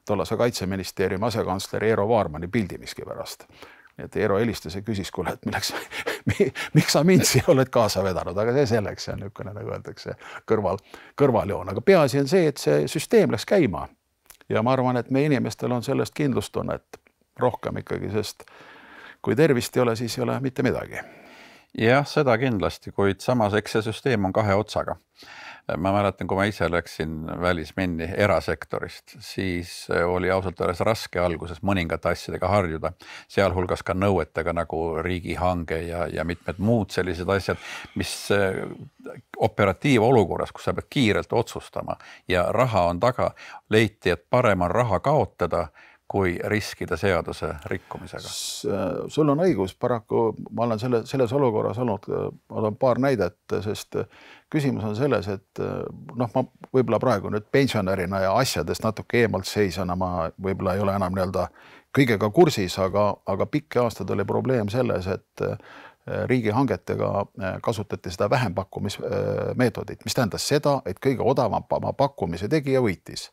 tollase Kaitseministeeriumi asekantsleri Eero Vaarmani pildi miski pärast. Nii et Eero helistas ja küsis, kuule, et miks sa mind siia oled kaasa vedanud, aga see selleks on niisugune, nagu öeldakse, kõrvaljoon. Aga peaasi on see, et see süsteem läks käima. Ja ma arvan, et meie inimestel on sellest kindlustunnet rohkem ikkagi, sest kui tervist ei ole, siis ei ole mitte midagi. Jah, seda kindlasti, kuid samas eks see süsteem on 2 otsaga. Ma mäletan, kui ma ise läksin välisminni erasektorist, siis oli ausalt öeldes raske alguses mõningate asjadega harjuda, sealhulgas ka nõuetega nagu riigihange ja mitmed muud sellised asjad, mis operatiivolukorras, kus sa pead kiirelt otsustama ja raha on taga, leiti, et parem on raha kaotada, kui riskida seaduse rikkumisega. Sul on õigus, paraku ma olen selles olukorras olnud, olen paar näidet, sest küsimus on selles, et ma võib-olla praegu nüüd pensionärina ja asjadest natuke eemalt seisana, ma võib-olla ei ole enam kõigega kursis, aga pikki aastad oli probleem selles, et riigihangetega kasutati seda vähempakkumismeetodit, mis tähendas seda, et kõige odavama pakkumise tegija võitis.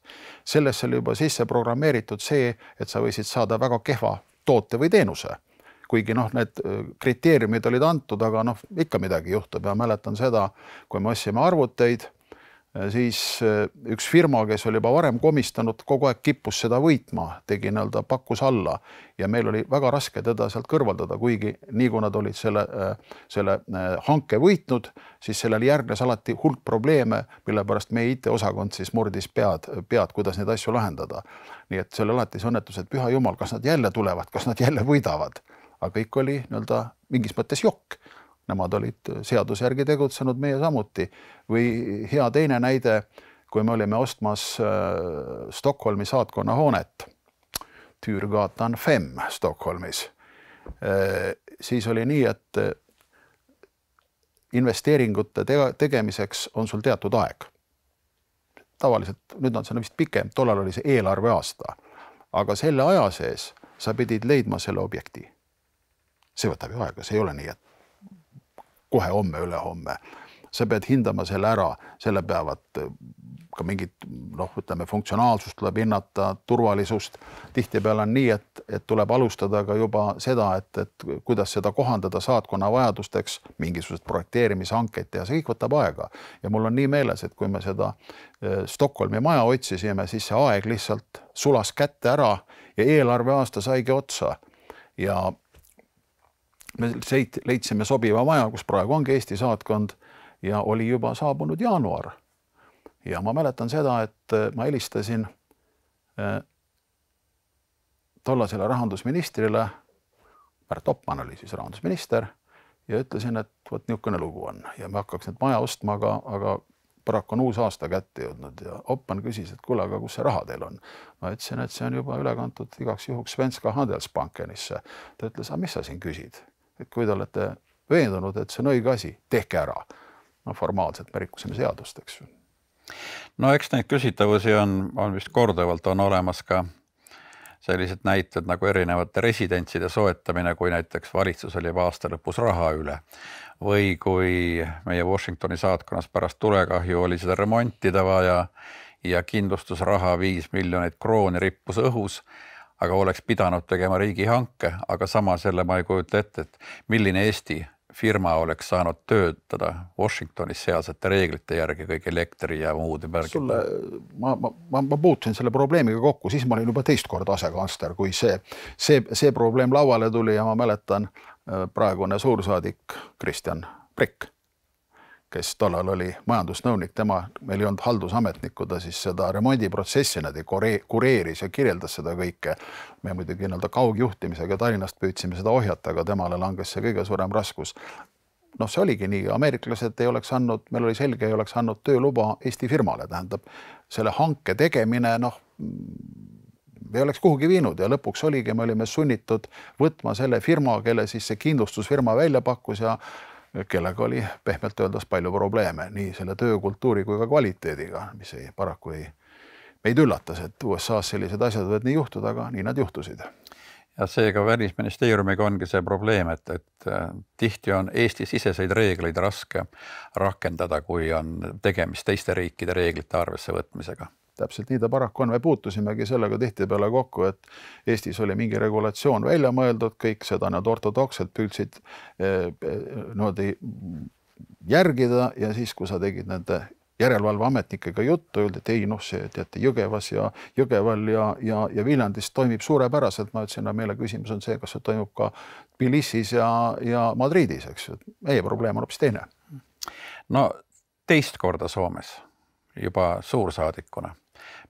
Sellest oli juba sisse programmeeritud see, et sa võisid saada väga kehva toote või teenuse. Kuigi need kriteeriumid olid antud, aga ikka midagi juhtub ja mäletan seda, kui me ostsime arvuteid, siis üks firma, kes oli juba varem komistanud, kogu aeg kippus seda võitma, tegi pakkus alla ja meil oli väga raske teda sealt kõrvaldada, kuigi nii kui nad olid selle hanke võitnud, siis sellel järgnes alati hulk probleeme, mille pärast meie IT-osakond siis murdis pead, kuidas neid asju lahendada. Nii et selle alati see õnnetus, et püha jumal, kas nad jälle tulevad, kas nad jälle võidavad, aga kõik oli mingis mõttes jokk. Nemad olid seaduse järgi tegutsenud, meie samuti. Või hea teine näide, kui me olime ostmas Stockholmi saatkonna hoonet, Tyrgatan 5 Stockholmis. siis oli nii, et investeeringute tegemiseks on sul teatud aeg. Tavaliselt, nüüd on see vist pikem, tollal oli see eelarve aasta, aga selle aja sees sa pidid leidma selle objekti. See võtab ju aega, see ei ole nii, et kohe homme, ülehomme. Sa pead hindama selle ära, selle peavad ka mingit, ütleme, funktsionaalsust tuleb hinnata, turvalisust. Tihtipeale on nii, et tuleb alustada ka juba seda, et kuidas seda kohandada saatkonna vajadusteks, mingisugused projekteerimishankeid teha, see kõik võtab aega. Ja mul on nii meeles, et kui me seda Stockholmi maja otsisime, siis see aeg lihtsalt sulas kätte ära ja eelarve aasta saigi otsa. Ja me leidsime sobiva maja, kus praegu ongi Eesti saatkond ja oli juba saabunud jaanuar. Ja ma mäletan seda, et ma helistasin tollasele rahandusministrile, Märt Oppmann oli siis rahandusminister, ja ütlesin, et vot niisugune lugu on ja me hakkaks nüüd maja ostma, aga paraku on uus aasta kätte jõudnud ja Oppmann küsis, et kuule, aga kus see raha teil on? Ma ütlesin, et see on juba üle kantud igaks juhuks Svenska Handelsbankenisse. Ta ütles, aga mis sa siin küsid? Et kui te olete veendunud, et see on õige asi, tehke ära. No formaalselt me rikkusime seadust, eks. No eks neid küsitavusi on vist korduvalt, on olemas ka sellised näited nagu erinevate residentside soetamine, kui näiteks valitsus oli aasta lõpus raha üle või kui meie Washingtoni saatkonnas pärast tulekahju oli seda remontida vaja ja kindlustusraha 5 miljonit krooni rippus õhus, aga oleks pidanud tegema riigihanke, aga samas jälle ma ei kujuta ette, et milline Eesti firma oleks saanud töötada Washingtonis sealsete reeglite järgi kõik elektri ja muud. Ma puutusin selle probleemiga kokku, siis ma olin juba teist korda asekantsler, kui see probleem lauale tuli ja ma mäletan praegune suursaadik Kristjan Prikk, kes tollal oli majandusnõunik, meil ei olnud haldusametnikku, ta siis seda remondiprotsessi kureeris ja kirjeldas seda kõike. Me muidugi kaugjuhtimisega Tallinnast püüdsime seda ohjata, aga temale langes see kõige suurem raskus. See oligi nii, ameeriklased ei oleks andnud, meil oli selge, ei oleks andnud tööluba Eesti firmale, tähendab selle hanke tegemine, ei oleks kuhugi viinud ja lõpuks oligi, me olime sunnitud võtma selle firma, kelle siis see kindlustusfirma välja pakkus ja kellega oli pehmelt öeldes palju probleeme, nii selle töökultuuri kui ka kvaliteediga, mis paraku meid üllatas, et USA-s sellised asjad võivad nii juhtuda, aga nii nad juhtusid. Ja seega välisministeeriumiga ongi see probleem, et tihti on Eesti siseseid reegleid raske rakendada, kui on tegemist teiste riikide reeglite arvesse võtmisega. Täpselt nii ta paraku on. Me puutusimegi sellega tihtipeale kokku, et Eestis oli mingi regulatsioon välja mõeldud, kõik seda nad ortodokselt püüdsid järgida ja siis, kui sa tegid nende järelevalveametnikega juttu, öeldi, et ei, see teate Jõgevas ja Jõgeval ja Viljandis toimib suurepäraselt. Ma ütlesin, meile küsimus on see, kas see toimub ka Tbilisis ja Madridis, eks. Meie probleem on hoopis teine. No teist korda Soomes, juba suursaadikuna.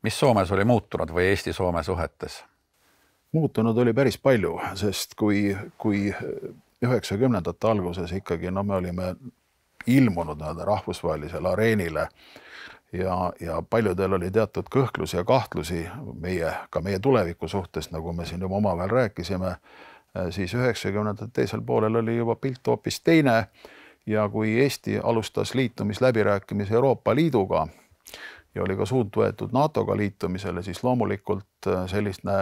Mis Soomes oli muutunud või Eesti-Soome suhetes? Muutunud oli päris palju, sest kui 90ndate alguses ikkagi me olime ilmunud rahvusvahelisele areenile ja paljudel oli teatud kõhklusi ja kahtlusi ka meie tuleviku suhtes, nagu me siin juba omavahel rääkisime, siis 90ndate teisel poolel oli juba pilt hoopis teine ja kui Eesti alustas liitumisläbirääkimise Euroopa Liiduga ja oli ka suund võetud NATO-ga liitumisele, siis loomulikult selline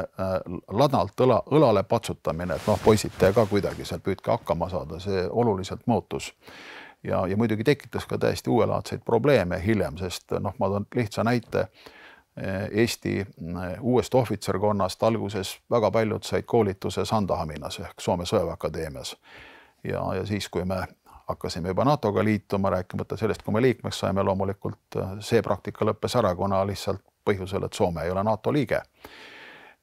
ladnalt õlale patsutamine, et poisid te ka kuidagi seal püüdke hakkama saada, see oluliselt muutus. Ja muidugi tekitas ka täiesti uuelaadseid probleeme hiljem, sest ma toon lihtsa näite Eesti uuest ohvitserkonnast alguses väga paljud said koolituse Sandahaminas ehk Soome sõjaväeakadeemias. Ja siis, kui me hakkasime juba NATO-ga liituma, rääkimata sellest, kui me liikmeks saime, loomulikult see praktika lõppes ära, kuna lihtsalt põhjusel, et Soome ei ole NATO liige.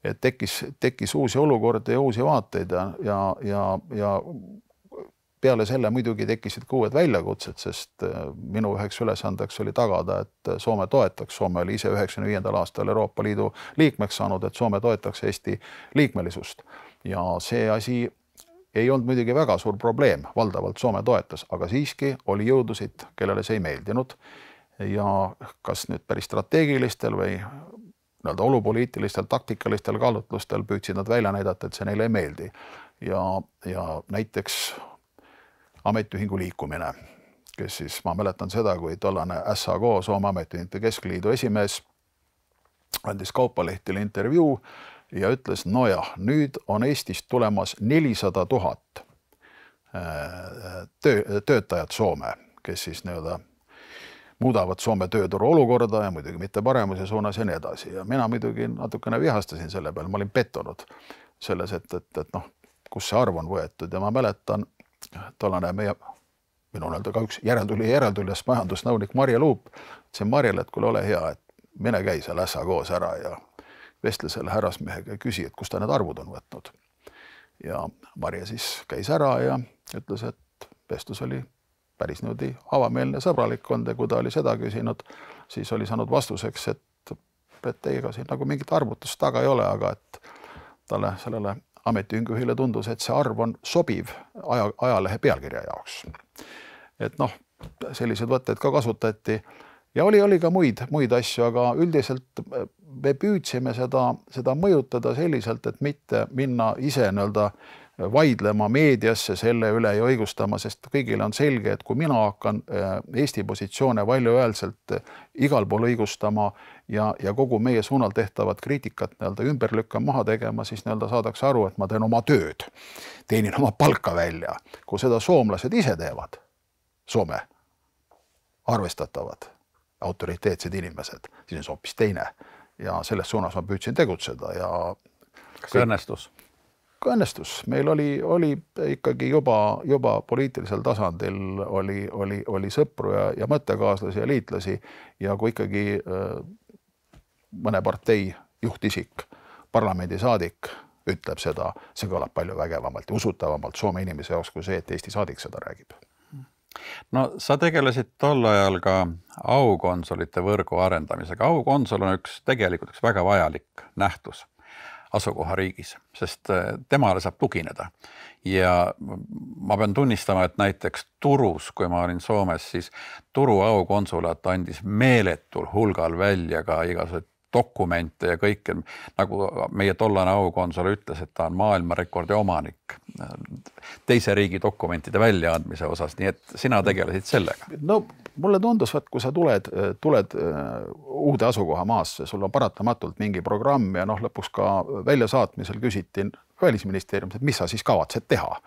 Et tekkis uusi olukordi ja uusi vaateid ja peale selle muidugi tekkisid ka uued väljakutsed, sest minu üheks ülesandeks oli tagada, et Soome toetaks. Soome oli ise 95. aastal Euroopa Liidu liikmeks saanud, et Soome toetaks Eesti liikmelisust. Ja see asi ei olnud muidugi väga suur probleem, valdavalt Soome toetas, aga siiski oli jõudusid, kellele see ei meeldinud. Ja kas nüüd päris strateegilistel või olupoliitilistel, taktikalistel kaalutlustel püüdsid nad välja näidata, et see neile ei meeldi. ja näiteks ametiühingu liikumine, kes siis, ma mäletan seda, kui tollane SAK, Soome Ametiühingute Keskliidu esimees, andis Kauppalehtile intervjuu ja ütles, nojah, nüüd on Eestist tulemas 400 000 töötajat Soome, kes siis muudavad Soome tööturu olukorda ja muidugi mitte paremuse suunas ja nii edasi. Ja mina muidugi natukene vihastasin selle peale, ma olin pettunud selles, et noh, kus see arv on võetud ja ma mäletan tollane minu ka üks järeltulijast majandusnõunik Marje Luup, see Marjele, et kuule, ole hea, et mine käi seal SAK-s ära ja vestle selle härrasmehega ja küsi, et kus ta need arvud on võtnud. Ja Marje siis käis ära ja ütles, et vestlus oli päris niimoodi avameelne sõbralik olnud ja kui ta oli seda küsinud, siis oli saanud vastuseks, et ega siin nagu mingit arvutust taga ei ole, aga et talle sellele ametiühingujuhile tundus, et see arv on sobiv ajalehe pealkirja jaoks. Et noh, sellised võtted ka kasutati ja oli ka muid asju, aga üldiselt me püüdsime seda mõjutada selliselt, et mitte minna ise vaidlema meediasse selle üle ja õigustama, sest kõigile on selge, et kui mina hakkan Eesti positsioone valjuhäälselt igal pool õigustama ja kogu meie suunal tehtavat kriitikat ümber lükkama maha tegema, siis saadakse aru, et ma teen oma tööd, teenin oma palka välja. Kui seda soomlased ise teevad, Soome arvestatavad autoriteetsed inimesed, siis on see hoopis teine. Ja selles suunas ma püüdsin tegutseda ja kas see õnnestus? Ka õnnestus. Meil oli ikkagi juba poliitilisel tasandil oli sõpru ja mõttekaaslasi ja liitlasi ja kui ikkagi mõne partei juhtisik, parlamendisaadik ütleb seda, see kõlab palju vägevamalt ja usutavamalt Soome inimese jaoks kui see, et Eesti saadik seda räägib. No sa tegelesid tol ajal ka aukonsulite võrgu arendamisega. Aukonsul on tegelikult üks väga vajalik nähtus asukohariigis, sest temale saab tugineda. Ja ma pean tunnistama, et näiteks Turus, kui ma olin Soomes, siis Turu aukonsulaat andis meeletul hulgal välja ka igasugused dokumente ja kõike, nagu meie tollane aukonsul ütles, et ta on maailmarekordi omanik teise riigi dokumentide väljaandmise osas, nii et sina tegelesid sellega. No mulle tundus, et kui sa tuled uude asukoha maasse, sul on paratamatult mingi programm ja lõpuks ka väljasaatmisel küsiti Välisministeeriumis, et mis sa siis kavatsed teha.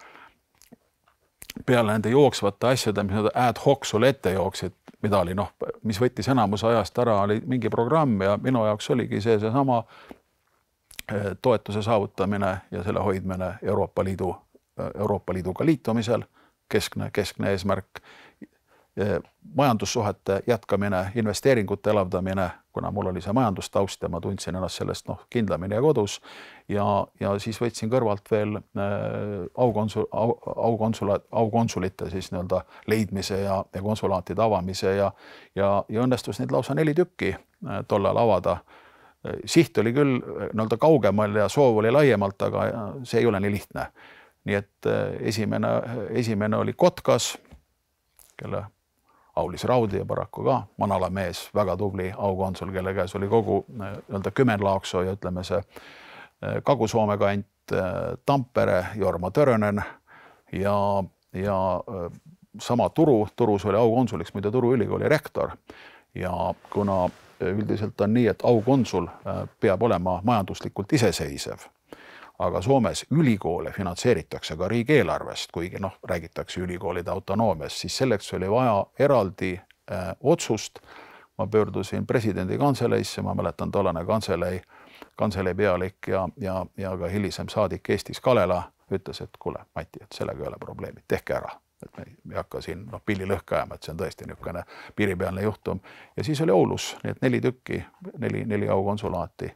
Peale nende jooksvate asjade, mis ad hoc sulle ette jooksid, mida oli, mis võttis enamuse ajast ära, oli mingi programm ja minu jaoks oligi seesama toetuse saavutamine ja selle hoidmine Euroopa Liiduga liitumisel, keskne eesmärk, majandussuhete jätkamine, investeeringute elavdamine, kuna mul oli see majandustaust ja ma tundsin ennast sellest kindlamini ja kodus ja siis võtsin kõrvalt veel aukonsulite siis leidmise ja konsulaatide avamise ja õnnestus neid lausa 4 tükki tollal avada. Siht oli küll kaugemal ja soov oli laiemalt, aga see ei ole nii lihtne. Nii et esimene oli Kotkas, kelle Aulis Raudi ja paraku ka Manala mees, väga tubli aukonsul, kelle käes oli kogu Kymenlaakso ja ütleme see Kagu-Soome kant, Tampere, Jorma Törönen ja sama Turus oli aukonsuliks, muide Turu ülikooli rektor ja kuna üldiselt on nii, et aukonsul peab olema majanduslikult iseseisev, aga Soomes ülikoole finantseeritakse ka riigieelarvest, kuigi räägitakse ülikoolide autonoomiast, siis selleks oli vaja eraldi otsust. Ma pöördusin presidendi kantseleisse, ma mäletan tollane kantselei pealik ja ka hilisem saadik Eestis Kalela ütles, et kuule, Mati, et sellega ei ole probleemi, tehke ära. Et me ei hakka siin pilli lõhka ajama, et see on tõesti niisugune piiripealne juhtum. Ja siis oli Oulus, nii et 4 tükki, 4 aukonsulaati.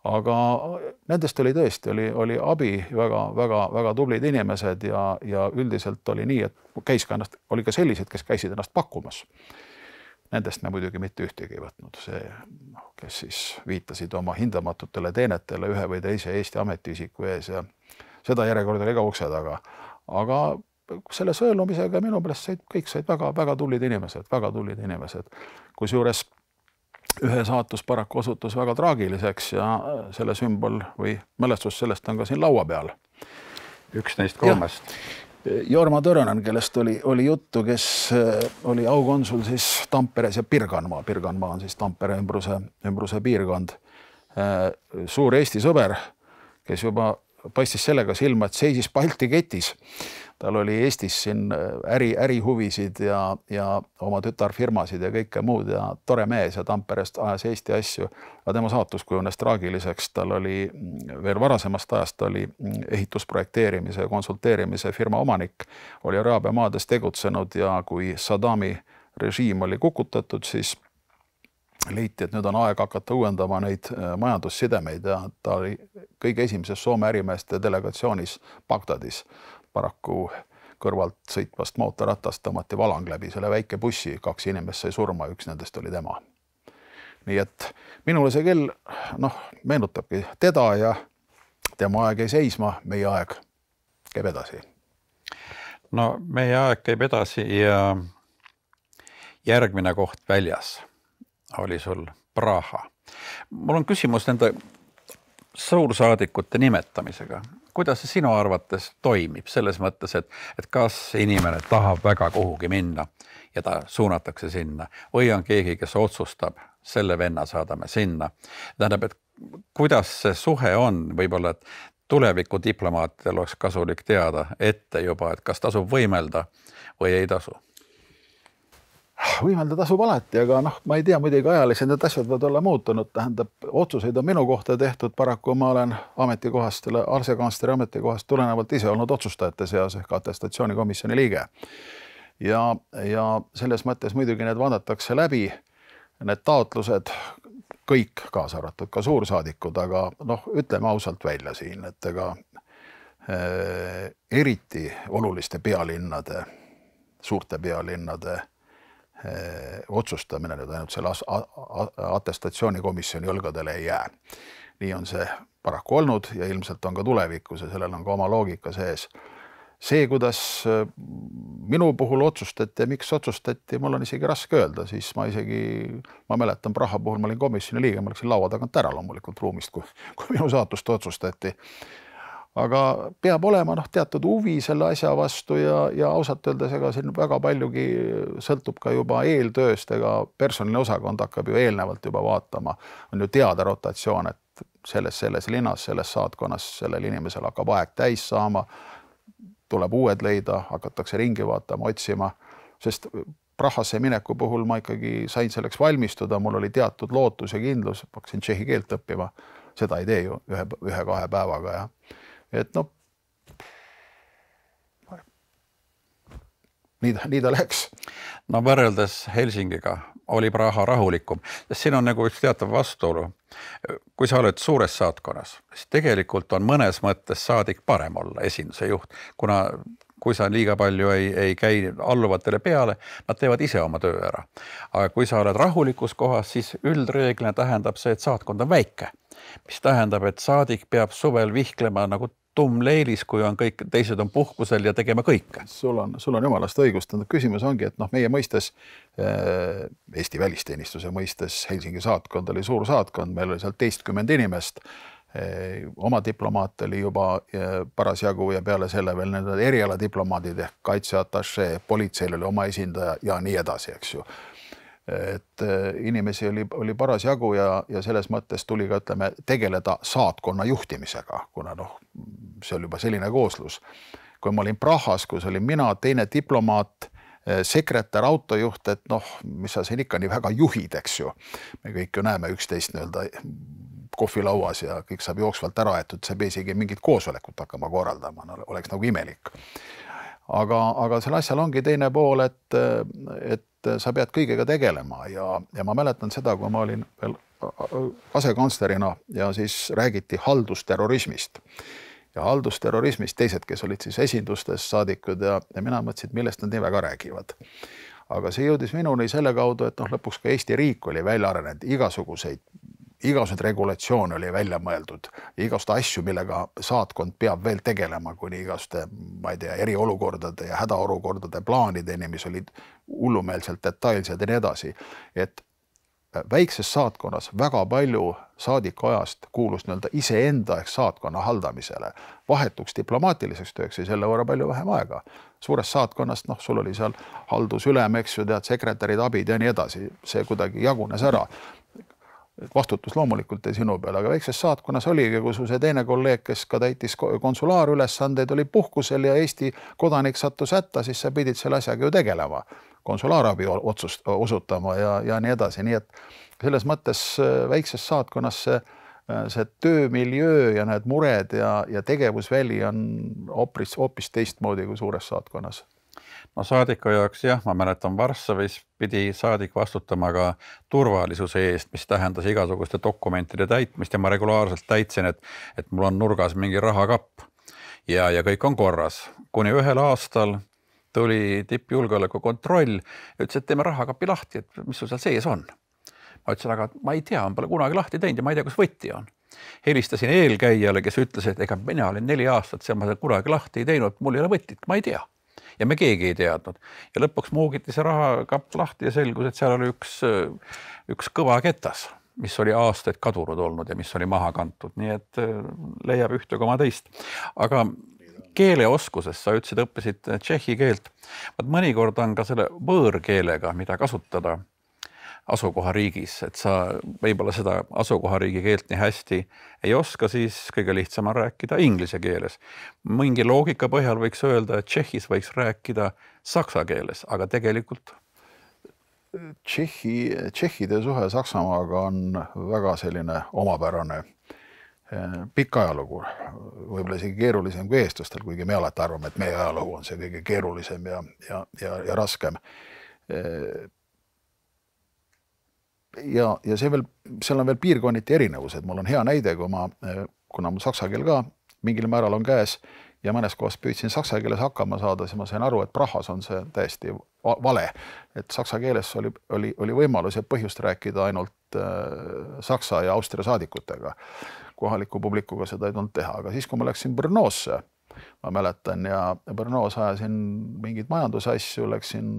Aga nendest oli tõesti, oli abi väga tublid inimesed ja üldiselt oli nii, et oli ka sellised, kes käisid ennast pakkumas. Nendest me muidugi mitte ühtegi ei võtnud. See, kes siis viitasid oma hindamatutele teenetele ühe või teise Eesti ametiisiku ees ja seda järjekord oli ka ukse taga. Aga selle sõelumisega minu pärast kõik said väga tublid inimesed. Kusjuures ühe saatus paraku osutus väga traagiliseks ja selle sümbol või mälestus sellest on ka siin laua peal. üks neist kolmest. Jorma Törönen, kellest oli juttu, kes oli aukonsul siis Tamperes ja Pirkanmaa. Pirkanmaa on siis Tampere ümbruse piirkond. Suur Eesti sõber, kes juba paistis sellega silma, et seisis Balti ketis. Tal oli Eestis siin ärihuvisid ja oma tütarfirmasid ja kõike muud ja tore mees ja Tamperest ajas Eesti asju. Aga tema saatus kujunes traagiliseks. Tal oli veel varasemast ajast oli ehitusprojekteerimise ja konsulteerimise firma omanik, oli Araabia maades tegutsenud ja kui Saddami režiim oli kukutatud, siis leiti, et nüüd on aeg hakata uuendama neid majandussidemeid ja ta oli kõige esimeses Soome ärimeeste delegatsioonis Bagdadis. Paraku kõrvalt sõitvast mootorratast tõmmati valang läbi selle väike bussi, 2 inimest sai surma, üks nendest oli tema. Nii et minule see kell meenutabki teda ja tema aeg ei seisma, meie aeg käib edasi. No meie aeg käib edasi ja järgmine koht väljas oli sul Praha. Mul on küsimus nende suursaadikute nimetamisega. Kuidas see sinu arvates toimib selles mõttes, et kas inimene tahab väga kuhugi minna ja ta suunatakse sinna või on keegi, kes otsustab, selle venna saadame sinna. Tähendab, et kuidas see suhe on, võib-olla, et tuleviku diplomaatidel oleks kasulik teada ette juba, et kas tasub võimelda või ei tasu? Võimelda tasub alati, aga ma ei tea, muidugi ajaliselt need asjad võivad olla muutunud. Tähendab, otsuseid on minu kohta tehtud, paraku ma olen ametikohast, asekantsleri ametikohast tulenevalt ise olnud otsustajate seas ehk atestatsioonikomisjoni liige. Ja selles mõttes muidugi need vaadatakse läbi, need taotlused, kõik kaasa arvatud, ka suursaadikud, aga ütleme ausalt välja siin, et ega eriti oluliste pealinnade, suurte pealinnade otsustamine nüüd ainult selle atestatsioonikomisjoni õlgadele ei jää. Nii on see paraku olnud ja ilmselt on ka tulevikus ja sellel on ka oma loogika sees. See, kuidas minu puhul otsustati ja miks otsustati, mul on isegi raske öelda, siis ma mäletan Praha puhul, ma olin komisjoni liige, ma läksin laua tagant ära loomulikult ruumist, kui minu saatust otsustati. Aga peab olema teatud huvi selle asja vastu ja ausalt öeldes ega siin väga paljugi sõltub ka juba eeltööst, ega personali osakond hakkab ju eelnevalt juba vaatama. On ju teada rotatsioon, et selles linnas, selles saatkonnas sellel inimesel hakkab aeg täis saama, tuleb uued leida, hakatakse ringi vaatama, otsima, sest Prahasse mineku puhul ma ikkagi sain selleks valmistuda, mul oli teatud lootus ja kindlus, hakkasin tšehhi keelt õppima, seda ei tee ju 1-2 päevaga ja et nii ta läks. No võrreldes Helsingiga oli Praha rahulikum, sest siin on nagu üks teatav vastuolu. Kui sa oled suures saatkonnas, siis tegelikult on mõnes mõttes saadik parem olla esinduse juht, kuna kui sa liiga palju ei käi alluvatele peale, nad teevad ise oma töö ära. Aga kui sa oled rahulikus kohas, siis üldreeglina tähendab see, et saatkond on väike, mis tähendab, et saadik peab suvel vihklema nagu tummleilis, kui on kõik teised on puhkusel ja tegema kõike. Sul on jumalast õigust. Küsimus ongi, et meie mõistes, Eesti välisteenistuse mõistes Helsingi saatkond oli suur saatkond, meil oli seal 10 inimest, oma diplomaat oli juba parasjagu ja peale selle veel need erialadiplomaadid ehk kaitseatašee, politseil oli oma esindaja ja nii edasi, eks ju. Et inimesi oli parasjagu ja selles mõttes tuli ka, ütleme, tegeleda saatkonna juhtimisega, kuna see oli juba selline kooslus. Kui ma olin Prahas, kus olin mina, teine diplomaat, sekretär, autojuht, et mis sa siin ikka nii väga juhid, eks ju. Me kõik ju näeme üksteist kohvilauas ja kõik saab jooksvalt ära aetud, see peisigi mingit koosolekut hakkama korraldama, oleks nagu imelik. Aga selle asjal ongi teine pool, et sa pead kõigega tegelema ja ma mäletan seda, kui ma olin veel asekantslerina ja siis räägiti haldusterrorismist. Ja haldusterrorismist teised, kes olid siis esindustes saadikud ja mina mõtlesin, millest nad nii väga räägivad. Aga see jõudis minuni selle kaudu, et lõpuks ka Eesti riik oli välja arenenud, igasuguseid regulatsioone oli välja mõeldud, igasuguste asju, millega saatkond peab veel tegelema, kuni igasuguste, ma ei tea, eriolukordade ja hädaolukordade plaanideni, mis olid hullumeelselt detailsed ja nii edasi. Et väikses saatkonnas väga palju saadikuajast kuulus nii-öelda iseenda ehk saatkonna haldamisele. Vahetuks diplomaatiliseks tööks ja selle võrra palju vähem aega. Suurest saatkonnast, sul oli seal haldusülem, eks ju, tead, sekretärid, abid ja nii edasi. See kuidagi jagunes ära. Vastutus loomulikult ei sinu peale, aga väikses saatkonnas oligi, kui su see teine kolleeg, kes ka täitis konsulaarülesandeid, oli puhkusel ja Eesti kodanik sattus hätta, siis sa pidid selle asjaga ju tegelema. Konsulaarabi osutama ja nii edasi. Nii et selles mõttes väikses saatkonnas see töömiljöö ja need mured ja tegevusväli on hoopis teistmoodi kui suures saatkonnas. No saadiku jaoks jah, ma mäletan Varssavis pidi saadik vastutama ka turvalisuse eest, mis tähendas igasuguste dokumentide täitmist ja ma regulaarselt täitsin, et mul on nurgas mingi rahakapp ja kõik on korras. Kuni ühel aastal tuli tippjulgeoleku kontroll ja ütles, et teeme rahakapi lahti, et mis sul seal sees on. Ma ütlesin, aga ma ei tea, ma pole kunagi lahti teinud ja ma ei tea, kus võtti on. Helistasin eelkäijale, kes ütles, et ega mina olin 4 aastat, see ma kunagi lahti ei teinud, mul ei ole võttit, ma ei tea. Ja me keegi ei teadnud. Ja lõpuks muugiti see rahakapp lahti ja selgus, et seal oli üks kõva ketas, mis oli aastaid kadunud olnud ja mis oli maha kantud. Nii et leiab ühte koma teist. Aga keeleoskuses, sa ütlesid, õppisid tšehhi keelt. Mõnikord on ka selle võõrkeelega, mida kasutada asukohariigis, et sa võib-olla seda asukohariigi keelt nii hästi ei oska, siis kõige lihtsam on rääkida inglise keeles. Mingi loogika põhjal võiks öelda, et tšehhis võiks rääkida saksa keeles, aga tegelikult tšehhide suhe Saksamaaga on väga selline omapärane pikk ajalugu, võib-olla isegi keerulisem kui eestlastel, kuigi me alati arvame, et meie ajalugu on see kõige keerulisem ja raskem. Ja seal on veel piirkonniti erinevused. Mul on hea näide, kuna mul saksa keel ka mingil määral on käes ja mõnes kohas püüdsin saksa keeles hakkama saada, siis ma sain aru, et Prahas on see täiesti vale. Et saksa keeles oli võimalus ja põhjust rääkida ainult saksa ja Austria saadikutega. Kohaliku publikuga seda ei tulnud teha, aga siis, kui ma läksin Brnosse, ma mäletan, ja Brnos ajasin mingid majandusasju, läksin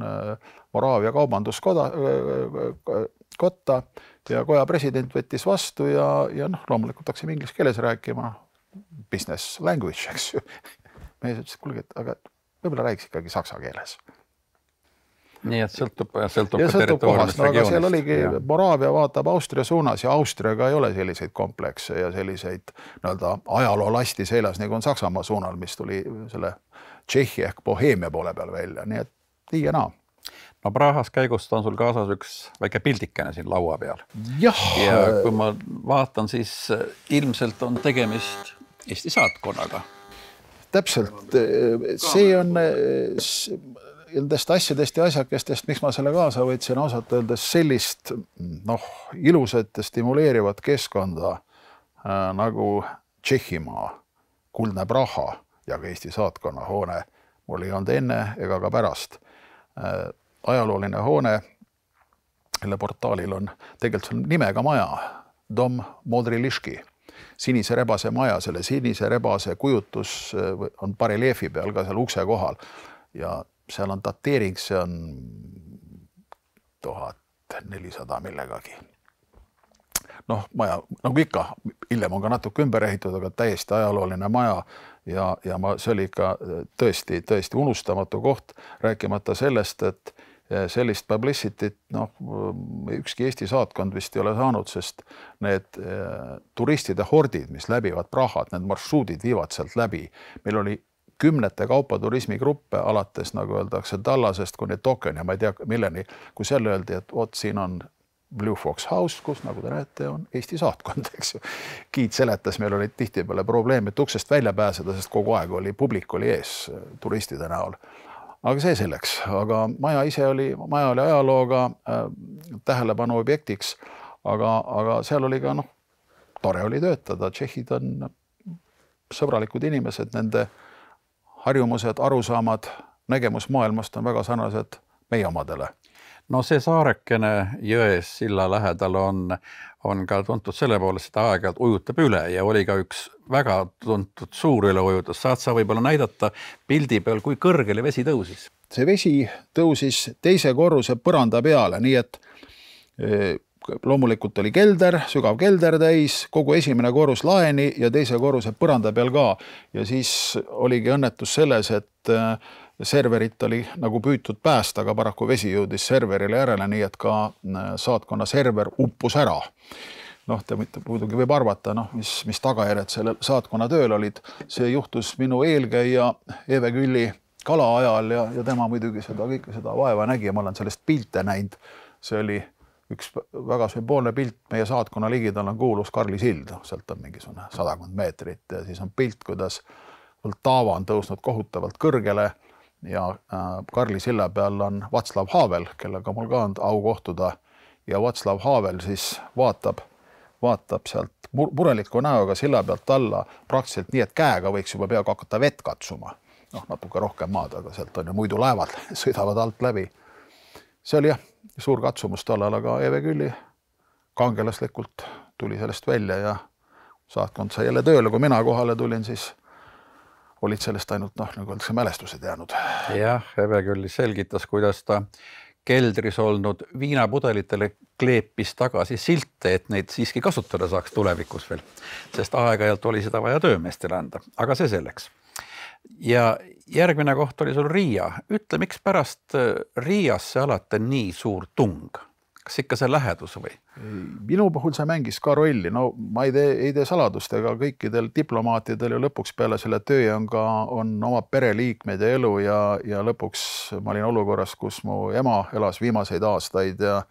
Moraavia kaubanduskotta ja koja president võttis vastu ja loomulikult hakkasime inglise keeles rääkima, business language, eks ju. Mees ütles, et kuulge, aga võib-olla räägiks ikkagi saksa keeles. Nii et sõltub territooriumist, aga seal oligi, Moraavia vaatab Austria suunas ja Austriaga ei ole selliseid komplekse ja selliseid ajaloo lasti seljas, nagu on Saksamaa suunal, mis tuli selle Tšehhi ehk Boheemia poole peal välja, nii et nii ja naa. No Prahas käigust on sul kaasas üks väike pildikene siin laua peal. Ja kui ma vaatan, siis ilmselt on tegemist Eesti saatkonnaga. Täpselt, see on nendest asjadest ja asjakestest, miks ma selle kaasa võtsin, ausalt öeldes sellist ilusat ja stimuleerivat keskkonda nagu Tšehhimaa, kuldne Praha ja ka Eesti saatkonna hoone. Mul ei olnud enne ega ka pärast. Ajalooline hoone, mille portaalil on tegelikult nimega maja, Dom Modriliški, sinise rebase maja, selle sinise rebase kujutus on bareljeefi peal ka seal ukse kohal ja seal on dateering, see on 1400 millegagi. Maja, nagu ikka, hiljem on ka natuke ümber ehitud, aga täiesti ajalooline maja ja see oli ikka tõesti unustamatu koht, rääkimata sellest, et sellist publicityt ükski Eesti saatkond vist ei ole saanud, sest need turistide hordid, mis läbivad Prahat, need marsruudid viivad sealt läbi. Meil oli 10 kaupa turismigruppe alates, nagu öeldakse, Dallasest kuni Tokeni ja ma ei tea milleni, kui selle öeldi, et siin on Blue Fox House, kus, nagu te näete, on Eesti saatkond, eks ju. Kiit seletas, meil oli tihtipeale probleem, et uksest välja pääseda, sest kogu aeg oli publik oli ees turistide näol. Aga see selleks, aga maja ise oli ajalooga tähelepanu objektiks, aga seal oli ka, tore oli töötada. Tšehhid on sõbralikud inimesed, nende harjumused, arusaamad, nägemus maailmast on väga sarnased meie omadele. No see saarekene jões silla lähedal on ka tuntud selle poolest, et aeg-ajalt ujutab üle ja oli ka üks väga tuntud suur üleujutus. Saad sa võib-olla näidata pildi peal, kui kõrgele vesi tõusis? See vesi tõusis 2. korruse põranda peale, nii et loomulikult oli kelder, sügav kelder täis, kogu esimene korrus laeni ja teise korruse põranda peal ka. Ja siis oligi õnnetus selles, et serverit oli nagu püütud päästa, aga paraku vesi jõudis serverile järele, nii et ka saatkonna server uppus ära. Noh, te muidugi võib arvata, mis tagajärjed sellel saatkonna tööl olid. See juhtus minu eelkäija Eve Külli kala ajal ja tema muidugi kõike seda vaeva nägi ja ma olen sellest pilte näinud. See oli üks väga sümboolne pilt, meie saatkonna ligidal on kuulus Karli sild, sealt on mingisugune 100 meetrit ja siis on pilt, kuidas taava on tõusnud kohutavalt kõrgele ja Karli silla peal on Václav Havel, kellega mul ka on au kohtuda ja Václav Havel siis vaatab sealt mureliku näoga silla pealt alla praktiliselt nii, et käega võiks juba peaaegu hakata vett katsuma. Natuke rohkem maad, aga sealt on ju muidu laevad, sõidavad alt läbi. See oli suur katsumus tollal, aga Eve Külli kangelaslikult tuli sellest välja ja saatkond sai jälle tööle. Kui mina kohale tulin, siis olid sellest ainult nagu öeldakse mälestused jäänud. Jah, Eve Külli selgitas, kuidas ta keldris olnud viinapudelitele kleepis tagasi silte, et neid siiski kasutada saaks tulevikus veel, sest aeg-ajalt oli seda vaja töömeestele anda, aga see selleks. Ja järgmine koht oli sul Riia. Ütle, miks pärast Riiasse alati nii suur tung? Kas ikka see lähedus või? Minu puhul see mängis ka rolli. Ma ei tee saladust, ega kõikidel diplomaatidel ju lõpuks peale selle töö on oma pereliikmed ja elu ja lõpuks ma olin olukorras, kus mu ema elas viimaseid aastaid ja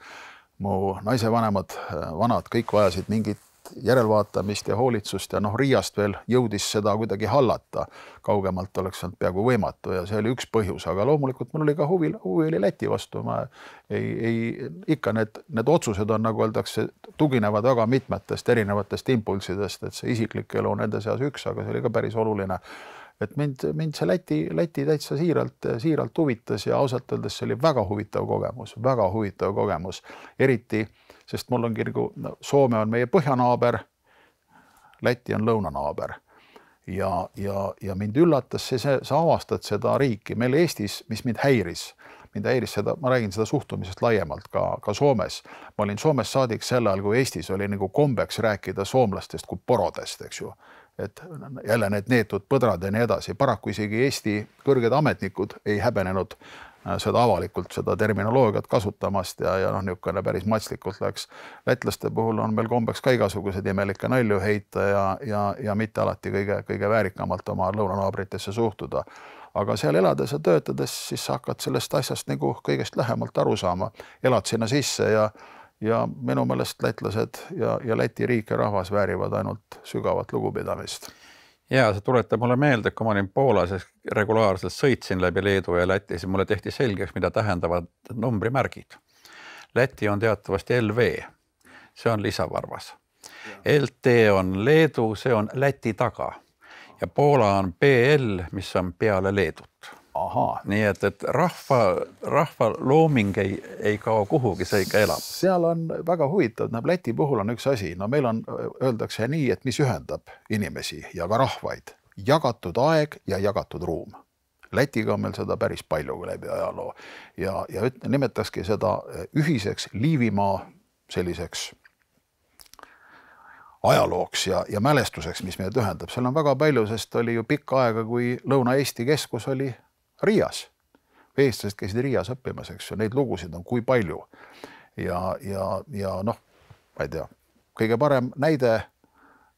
mu naise vanad kõik vajasid mingit järelvaatamist ja hoolitsust ja Riiast veel jõudis seda kuidagi hallata. Kaugemalt oleks olnud peaaegu võimatu ja see oli üks põhjus, aga loomulikult mul oli ka huvi oli Läti vastu. Ikka need otsused on, nagu öeldakse, tuginevad väga mitmetest erinevatest impulsidest, et see isiklik elu on nende seas üks, aga see oli ka päris oluline. Et mind see Läti täitsa siiralt huvitas ja ausalt öeldes see oli väga huvitav kogemus, eriti sest mul ongi Soome on meie põhjanaaber, Läti on lõunanaaber ja mind üllatas sa avastad seda riiki. Meil Eestis, mis mind häiris seda, ma räägin seda suhtumisest laiemalt ka Soomes. Ma olin Soomes saadik sel ajal, kui Eestis oli nagu kombeks rääkida soomlastest kui porodest, eks ju. Et jälle need neetud põdrad ja nii edasi. Paraku isegi Eesti kõrged ametnikud ei häbenenud seda avalikult, seda terminoloogiat kasutamast ja niisugune päris matslikult läks. Lätlaste puhul on meil kombeks ka igasugused imelikke nalju heita ja mitte alati kõige väärikamalt oma lõunanaabritesse suhtuda. Aga seal elades ja töötades siis sa hakkad sellest asjast nagu kõigest lähemalt aru saama. Elad sinna sisse ja minu meelest lätlased ja Läti riik ja rahvas väärivad ainult sügavat lugupidamist. Ja see tuletab mulle meelde, kui ma olin Poolas ja regulaarselt sõitsin läbi Leedu ja Läti, siis mulle tehti selgeks, mida tähendavad numbrimärgid. Läti on teatavasti LV, see on lisavarvas. LT on Leedu, see on Läti taga ja Poola on PL, mis on peale Leedut. Aha. Nii et rahva looming ei kao kuhugi, see ikka elab. Seal on väga huvitav, Läti puhul on üks asi. Meil on, öeldakse nii, et mis ühendab inimesi ja ka rahvaid. Jagatud aeg ja jagatud ruum. Lätiga on meil seda päris palju läbi ajaloo. Ja nimetakski seda ühiseks Liivimaa selliseks ajalooks ja mälestuseks, mis meid ühendab. Seal on väga palju, sest oli ju pikka aega, kui Lõuna-Eesti keskus oli Riias. Eestlased käisid Riias õppimas, eks ju. Neid lugusid on kui palju. Ja ma ei tea, kõige parem näide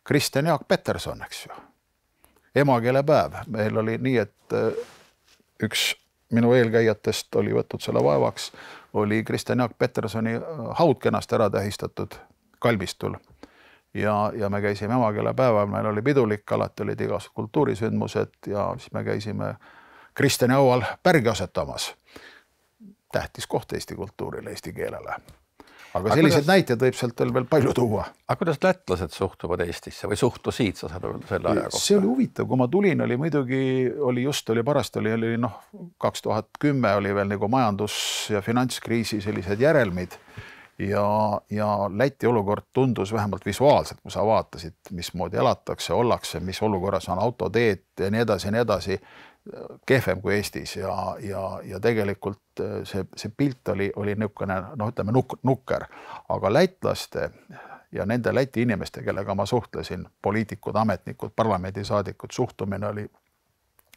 Kristjan Jaak Peterson, eks ju. Emakeelepäev. Meil oli nii, et üks minu eelkäijatest oli võtnud selle vaevaks, oli Kristjan Jaak Petersoni haud kenast ära tähistatud kalmistul. Ja me käisime emakeelepäeval, meil oli pidulik, alati olid igasugused kultuurisündmused ja siis me käisime Kristjani aual pärgi asetamas. Tähtis koht Eesti kultuurile, eesti keelele. Aga sellised näited võib sealt veel palju tuua. Aga kuidas lätlased suhtuvad Eestisse või suhtusid, sa saad öelda selle aja kohta? See oli huvitav, kui ma tulin, oli 2010 oli veel nagu majandus- ja finantskriisi sellised järelmid ja Läti olukord tundus vähemalt visuaalselt, kui sa vaatasid, mismoodi elatakse, ollakse, mis olukorras on autoteed ja nii edasi, kehvem kui Eestis ja tegelikult see pilt oli niisugune, ütleme nukker, aga lätlaste ja nende Läti inimeste, kellega ma suhtlesin, poliitikud, ametnikud, parlamendisaadikud, suhtumine oli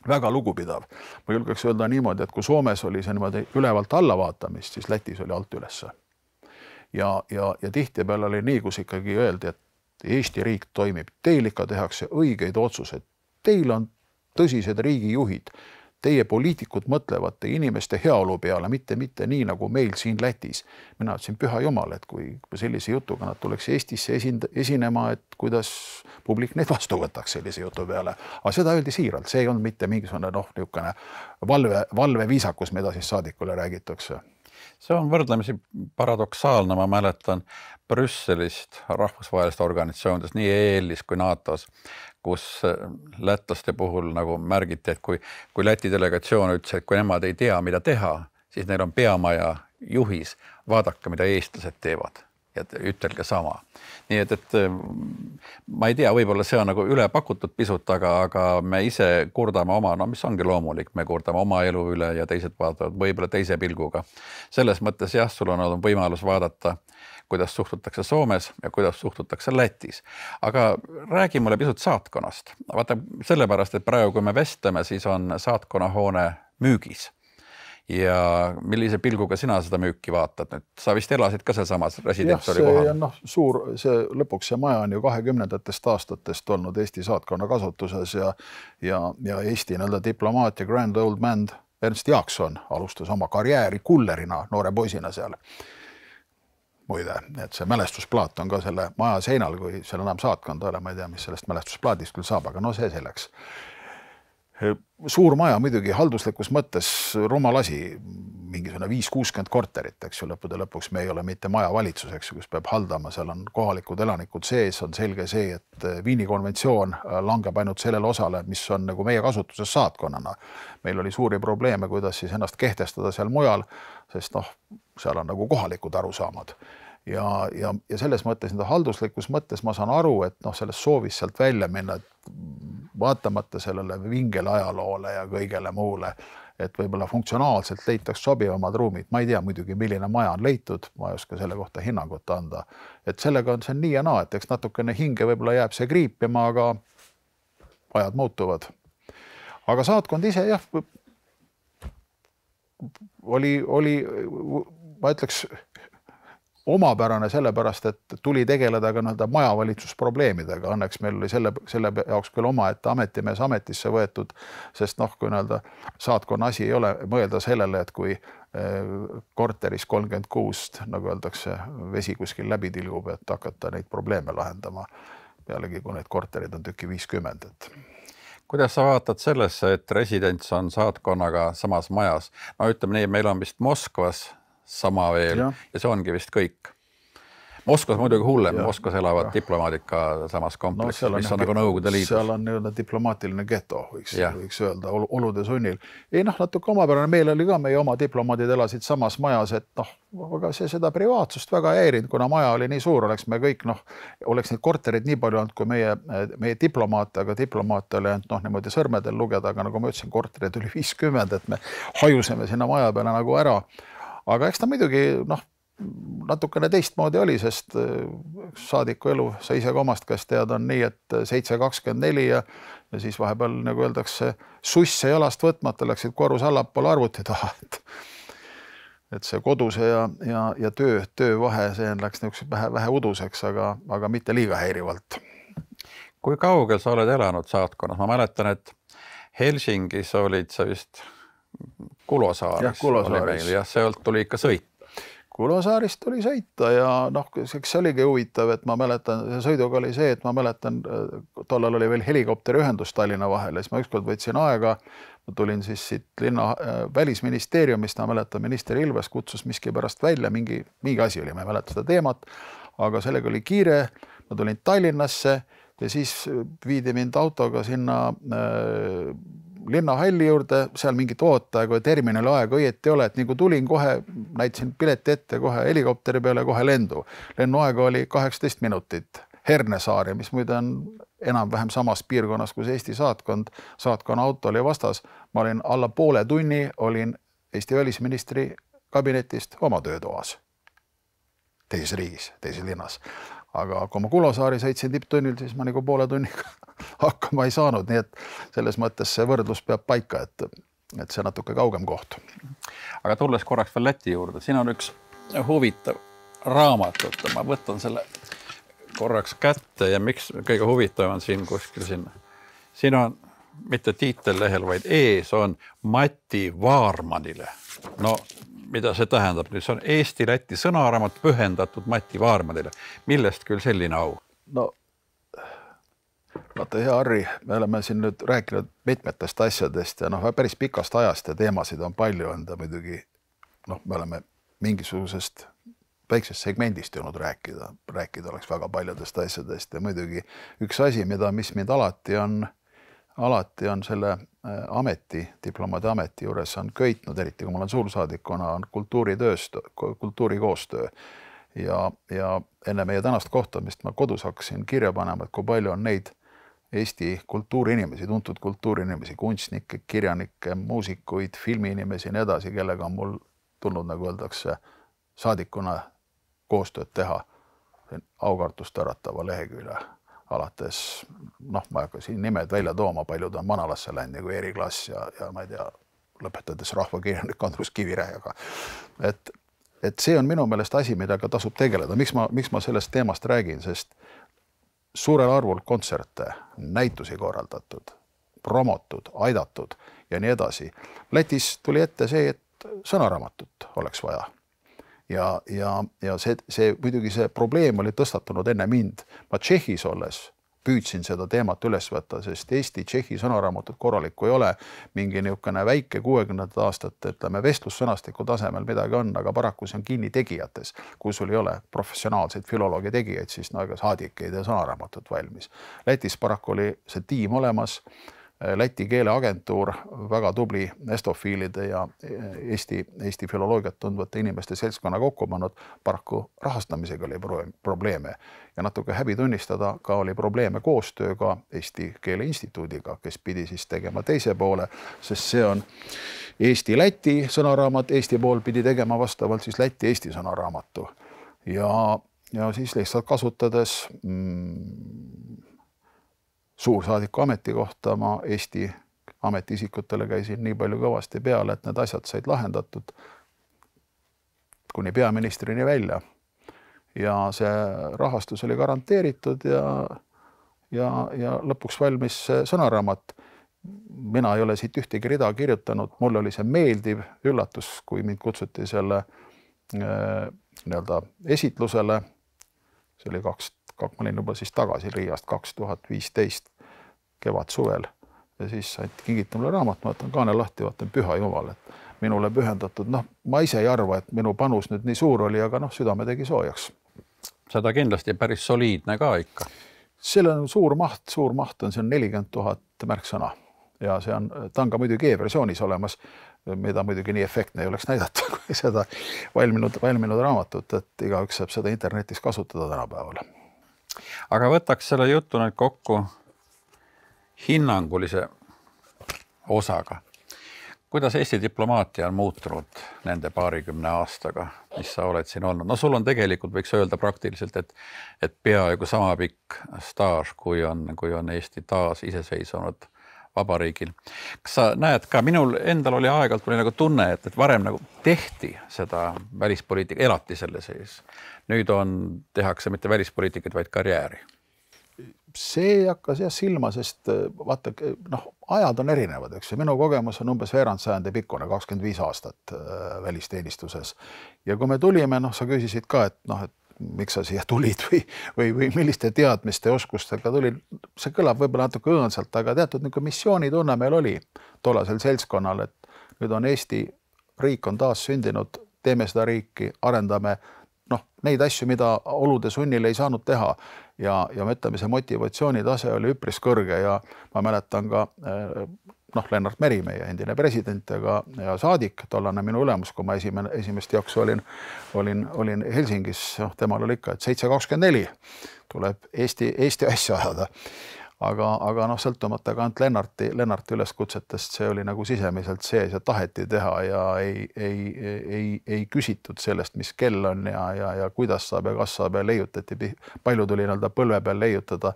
väga lugupidav. Ma julgeks öelda niimoodi, et kui Soomes oli see niimoodi ülevalt alla vaatamist, siis Lätis oli alt ülesse. Ja tihtipeale oli nii, kus ikkagi öeldi, et Eesti riik toimib, teil ikka tehakse õigeid otsuseid, teil on tõsised riigijuhid, teie poliitikud mõtlevad teie inimeste heaolu peale, mitte nii nagu meil siin Lätis. Mina ütlesin, püha jumal, et kui sellise jutuga nad tuleks Eestisse esinema, et kuidas publik neid vastu võtaks sellise jutu peale. Aga seda öeldi siiralt, see ei olnud mitte mingisugune niisugune valveviisakus, mida siis saadikule räägitakse. See on võrdlemisi paradoksaalne, ma mäletan Brüsselist rahvusvahelist organisatsioonides, nii EL-is kui NATO-s, kus lätlaste puhul nagu märgiti, et kui Läti delegatsioon ütles, et kui nemad ei tea, mida teha, siis neil on peamaja juhis, vaadake, mida eestlased teevad ja ütelge sama. Nii et ma ei tea, võib-olla see on nagu üle pakutud pisut, aga me ise kurdame oma, mis ongi loomulik, me kurdame oma elu üle ja teised vaatavad võib-olla teise pilguga. Selles mõttes jah, sul on olnud võimalus vaadata, kuidas suhtutakse Soomes ja kuidas suhtutakse Lätis. Aga räägi mulle pisut saatkonnast. Vaata, sellepärast, et praegu kui me vestleme, siis on saatkonnahoone müügis. Ja millise pilguga sina seda müüki vaatad? Nüüd, sa vist elasid ka sealsamas residents oli kohal? Lõpuks see maja on ju 20. aastatest olnud Eesti saatkonna kasutuses ja Eesti diplomaatia grand old man Ernst Jaakson alustas oma karjääri kullerina, noore poisina seal. Muide, et see mälestusplaat on ka selle maja seinal, kui seal enam saatkonda ole, ma ei tea, mis sellest mälestusplaadist küll saab, aga see selleks. Suur maja muidugi halduslikus mõttes rumal asi, mingisugune 5-60 korterit, eks ju, lõpuks me ei ole mitte maja valitsuseks, kus peab haldama, seal on kohalikud elanikud sees, on selge see, et Viini konventsioon langeb ainult sellele osale, mis on nagu meie kasutuses saatkonnana. Meil oli suuri probleeme, kuidas siis ennast kehtestada seal mujal, sest seal on nagu kohalikud arusaamad. Ja selles mõttes, halduslikus mõttes ma saan aru, et sellest soovis sealt välja minna, et vaatamata sellele vingele ajaloole ja kõigele muule, et võib-olla funktsionaalselt leitaks sobivamad ruumid. Ma ei tea muidugi, milline maja on leitud, ma ei oska selle kohta hinnangut anda. Et sellega on see nii ja naa, et eks natukene hinge võib-olla jääb see kriipima, aga ajad muutuvad. Aga saatkond ise jah, oli ma ütleks, omapärane sellepärast, et tuli tegeleda ka majavalitsusprobleemidega. Õnneks meil oli selle jaoks küll omaette ametimees ametisse võetud, sest kui saatkonna asi ei ole mõelda sellele, et kui korteris 36, nagu öeldakse, vesi kuskil läbi tilgub, et hakata neid probleeme lahendama. Pealegi, kui need korterid on tüki 50. Kuidas sa vaatad sellesse, et residents on saatkonnaga samas majas? No ütleme nii, meil on vist Moskvas sama veel ja see ongi vist kõik. Moskvas muidugi hullem, Moskvas elavad diplomaadid ka samas kompleksis, mis on nagu Nõukogude Liidus. Seal on diplomaatiline geto, võiks öelda, olude sunnil. Ei natuke omapärane, meil oli ka meie oma diplomaadid elasid samas majas, et aga see seda privaatsust väga häirinud, kuna maja oli nii suur, oleks me kõik, oleks neid korterid nii palju olnud kui meie diplomaate, aga diplomaate oli niimoodi sõrmedel lugeda, aga nagu ma ütlesin, korterid oli 50, et me hajuseme sinna maja peale nagu ära. Aga eks ta muidugi natukene teistmoodi oli, sest saadiku elu sa ise ka omast käest tead on nii, et 7.24 ja siis vahepeal, nagu öeldakse, susse jalast võtmata läksid korrus allapoole arvuti taha. Et see koduse ja töö vahe, see läks vähe uduseks, aga mitte liiga häirivalt. Kui kaugel sa oled elanud saatkonnas? Ma mäletan, et Helsingis olid sa vist Kulosaaris. Ja sealt tuli ikka sõit. Kulosaarist tuli sõita ja see oligi huvitav, et ma mäletan, see sõiduga oli see, et ma mäletan, tollal oli veel helikopteriühendus Tallinna vahel ja siis ma ükskord võtsin aega, ma tulin siis siit linna välisministeeriumist, ma mäletan, minister Ilves kutsus miski pärast välja, mingi asi oli, ma ei mäleta seda teemat, aga sellega oli kiire, ma tulin Tallinnasse ja siis viidi mind autoga sinna linnahalli juurde, seal mingit ootaega või terminali aega õieti ei ole, et nagu tulin kohe, näitasin pileti ette kohe helikopteri peale, kohe lendu. Lennuaega oli 18 minutit. Hernesaari, mis muide on enam-vähem samas piirkonnas, kus Eesti saatkonna auto oli vastas. Ma olin alla poole tunni, olin Eesti välisministri kabinetist oma töötoas. Teises riigis, teises linnas. Aga kui ma Kulosaari sõitsin tipptunnil, siis ma nagu poole tunniga hakkama ei saanud. Nii et selles mõttes see võrdlus peab paika, et see natuke kaugem koht. Aga tulles korraks veel Läti juurde, siin on üks huvitav raamat, ma võtan selle korraks kätte ja miks kõige huvitav on siin kuskil sinna. Siin on mitte tiitellehel, vaid ees on Mati Vaarmanile. No, mida see tähendab? Nüüd see on Eesti-Läti sõnaraamat pühendatud Mati Vaarmanile. Millest küll selline au? No, vaata, hea Harri, me oleme siin nüüd rääkinud mitmetest asjadest ja päris pikast ajast ja teemasid on palju enda muidugi. Me oleme mingisugusest väiksest segmendist jõudnud rääkida oleks väga paljudest asjadest ja muidugi üks asi, mis mind alati on selle diplomaadi ameti juures on köitnud, eriti kui ma olen suursaadikuna, on kultuurikoostöö. Ja enne meie tänast kohtamist ma kodus hakkasin kirja panema, et kui palju on neid Eesti kultuuriinimesi, tuntud kultuuriinimesi, kunstnikke, kirjanikke, muusikuid, filmiinimesi ja nii edasi, kellega on mul tulnud, nagu öeldakse, saadikuna koostööd teha aukartust äratava lehekülje alates, ma ei hakka siin nimed välja tooma, paljud on manalasse läinud nagu Eri Klass ja ma ei tea, lõpetades rahvakirjanik Andrus Kiviräiga. Et see on minu meelest asi, mida ka tasub tegeleda. Miks ma sellest teemast räägin, sest suurel arvul kontserte, näitusi korraldatud, promotud, aidatud ja nii edasi. Lätis tuli ette see, et sõnaraamatut oleks vaja. Ja see muidugi see probleem oli tõstatunud enne mind. Ma Tšehhis olles püüdsin seda teemat üles võtta, sest Eesti-Tšehhi sõnaraamatut korralikku ei ole. Mingi niisugune väike 60 aastat, ütleme, vestlussõnastiku tasemel midagi on, aga paraku see on kinni tegijates. Kui sul ei ole professionaalseid filoloogi tegijaid, siis ega saadik ei tee sõnaraamatut valmis. Lätis paraku oli see tiim olemas. Läti keeleagentuur, väga tubli estofiilide ja Eesti filoloogiat tundvate inimeste seltskonna kokku pannud, paraku rahastamisega oli probleeme. Ja natuke häbi tunnistada, ka oli probleeme koostööga Eesti Keele Instituudiga, kes pidi siis tegema teise poole, sest see on Eesti-Läti sõnaraamat, Eesti pool pidi tegema vastavalt siis Läti-Eesti sõnaraamatu. Ja siis lihtsalt kasutades suursaadiku ametikohta ma Eesti ametiisikutele käisin nii palju kõvasti peale, et need asjad said lahendatud kuni peaministrini välja. Ja see rahastus oli garanteeritud ja lõpuks valmis sõnaraamat. Mina ei ole siit ühtegi rida kirjutanud, mul oli see meeldiv üllatus, kui mind kutsuti selle esitlusele. See oli ma olin juba siis tagasi Riiast 2015 kevad suvel ja siis said kingita mulle raamat, ma võtan kaane lahti, vaatan Püha Jumal, et minule pühendatud. Ma ise ei arva, et minu panus nüüd nii suur oli, aga südame tegi soojaks. Seda kindlasti päris soliidne ka ikka. Selle on suur maht on, see on 40 000 märksõna ja ta on ka muidugi e-versioonis olemas, mida muidugi nii efektne ei oleks näidata, kui seda valminud raamatut, et igaüks saab seda internetis kasutada tänapäeval. Aga võtaks selle jutu nüüd kokku hinnangulise osaga. Kuidas Eesti diplomaatia on muutunud nende 20 aastaga, mis sa oled siin olnud? No sul on tegelikult, võiks öelda praktiliselt, et peaaegu sama pikk staaž, kui on Eesti taas iseseisvunud vabariigil. Kas sa näed ka, minul endal oli aegalt nagu tunne, et varem nagu tehti seda välispoliitika, elati selle sees. Nüüd tehakse mitte välispoliitikat, vaid karjääri. See hakkas silma, sest vaata, ajad on erinevad, eks. Minu kogemus on umbes veerand sajandi pikkune, 25 aastat välisteenistuses. Ja kui me tulime, sa küsisid ka, et miks sa siia tulid või milliste teadmiste oskustega tulid. See kõlab võib-olla natuke õõnsalt, aga teatud missioonitunne meil oli tollasel seltskonnal, et nüüd on Eesti riik on taas sündinud, teeme seda riiki, arendame neid asju, mida olude sunnil ei saanud teha ja me ütleme, see motivatsioonitase oli üpris kõrge ja ma mäletan ka Lennart Meri, meie endine president ja saadik, tollane minu ülemus, kui ma esimest jaksu olin Helsingis, temal oli ikka, et 7.24 tuleb Eesti asja ajada. Aga sõltumata ka ainult Lennarti üleskutsetest, see oli nagu sisemiselt sees ja taheti teha ja ei küsitud sellest, mis kell on ja kuidas saab ja kas saab ja leiutati, palju tuli põlve peal leiutada.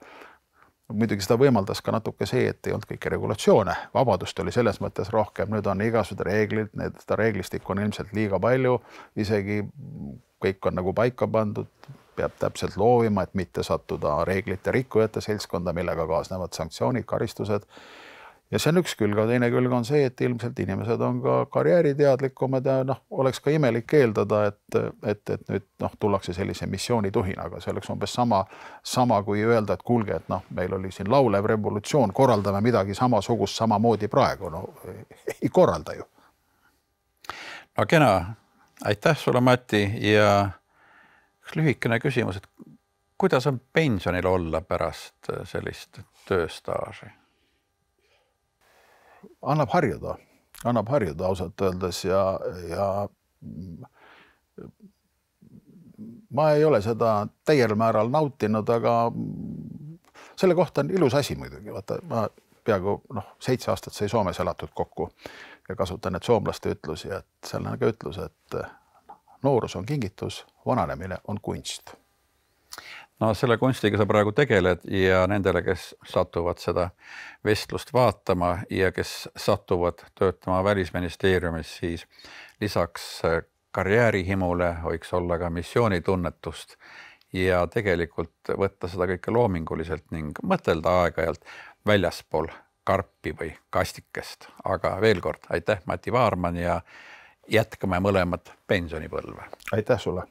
Muidugi seda võimaldas ka natuke see, et ei olnud kõiki regulatsioone, vabadust oli selles mõttes rohkem, nüüd on igasugused reeglid, seda reeglistikku on ilmselt liiga palju, isegi kõik on nagu paika pandud, peab täpselt loovima, et mitte sattuda reeglite rikkujate seltskonda, millega kaasnevad sanktsioonid, karistused. Ja see on üks külg, aga teine külg on see, et ilmselt inimesed on ka karjääriteadlikumad ja oleks ka imelik eeldada, et nüüd tullakse sellise missioonituhinaga. See oleks umbes sama kui öelda, et kuulge, et meil oli siin laulev revolutsioon, korraldame midagi samasugust samamoodi praegu. Ei korralda ju. No kena, aitäh sulle, Mati, ja üks lühikene küsimus, et kuidas on pensionil olla pärast sellist tööstaaži? Annab harjuda ausalt öeldes ja ma ei ole seda täiel määral nautinud, aga selle kohta on ilus asi muidugi. Vaata, ma peaaegu 7 aastat sai Soomes elatud kokku ja kasutan need soomlaste ütlusi, et seal on ka ütlus, et noorus on kingitus, vananemine on kunst. No selle kunstiga sa praegu tegeled ja nendele, kes satuvad seda vestlust vaatama ja kes satuvad töötama Välisministeeriumis, siis lisaks karjäärihimule võiks olla ka missioonitunnetust ja tegelikult võtta seda kõike loominguliselt ning mõtelda aeg-ajalt väljaspool karpi või kastikest. Aga veel kord, aitäh, Mati Vaarman, ja jätkame mõlemad pensionipõlve. Aitäh sulle!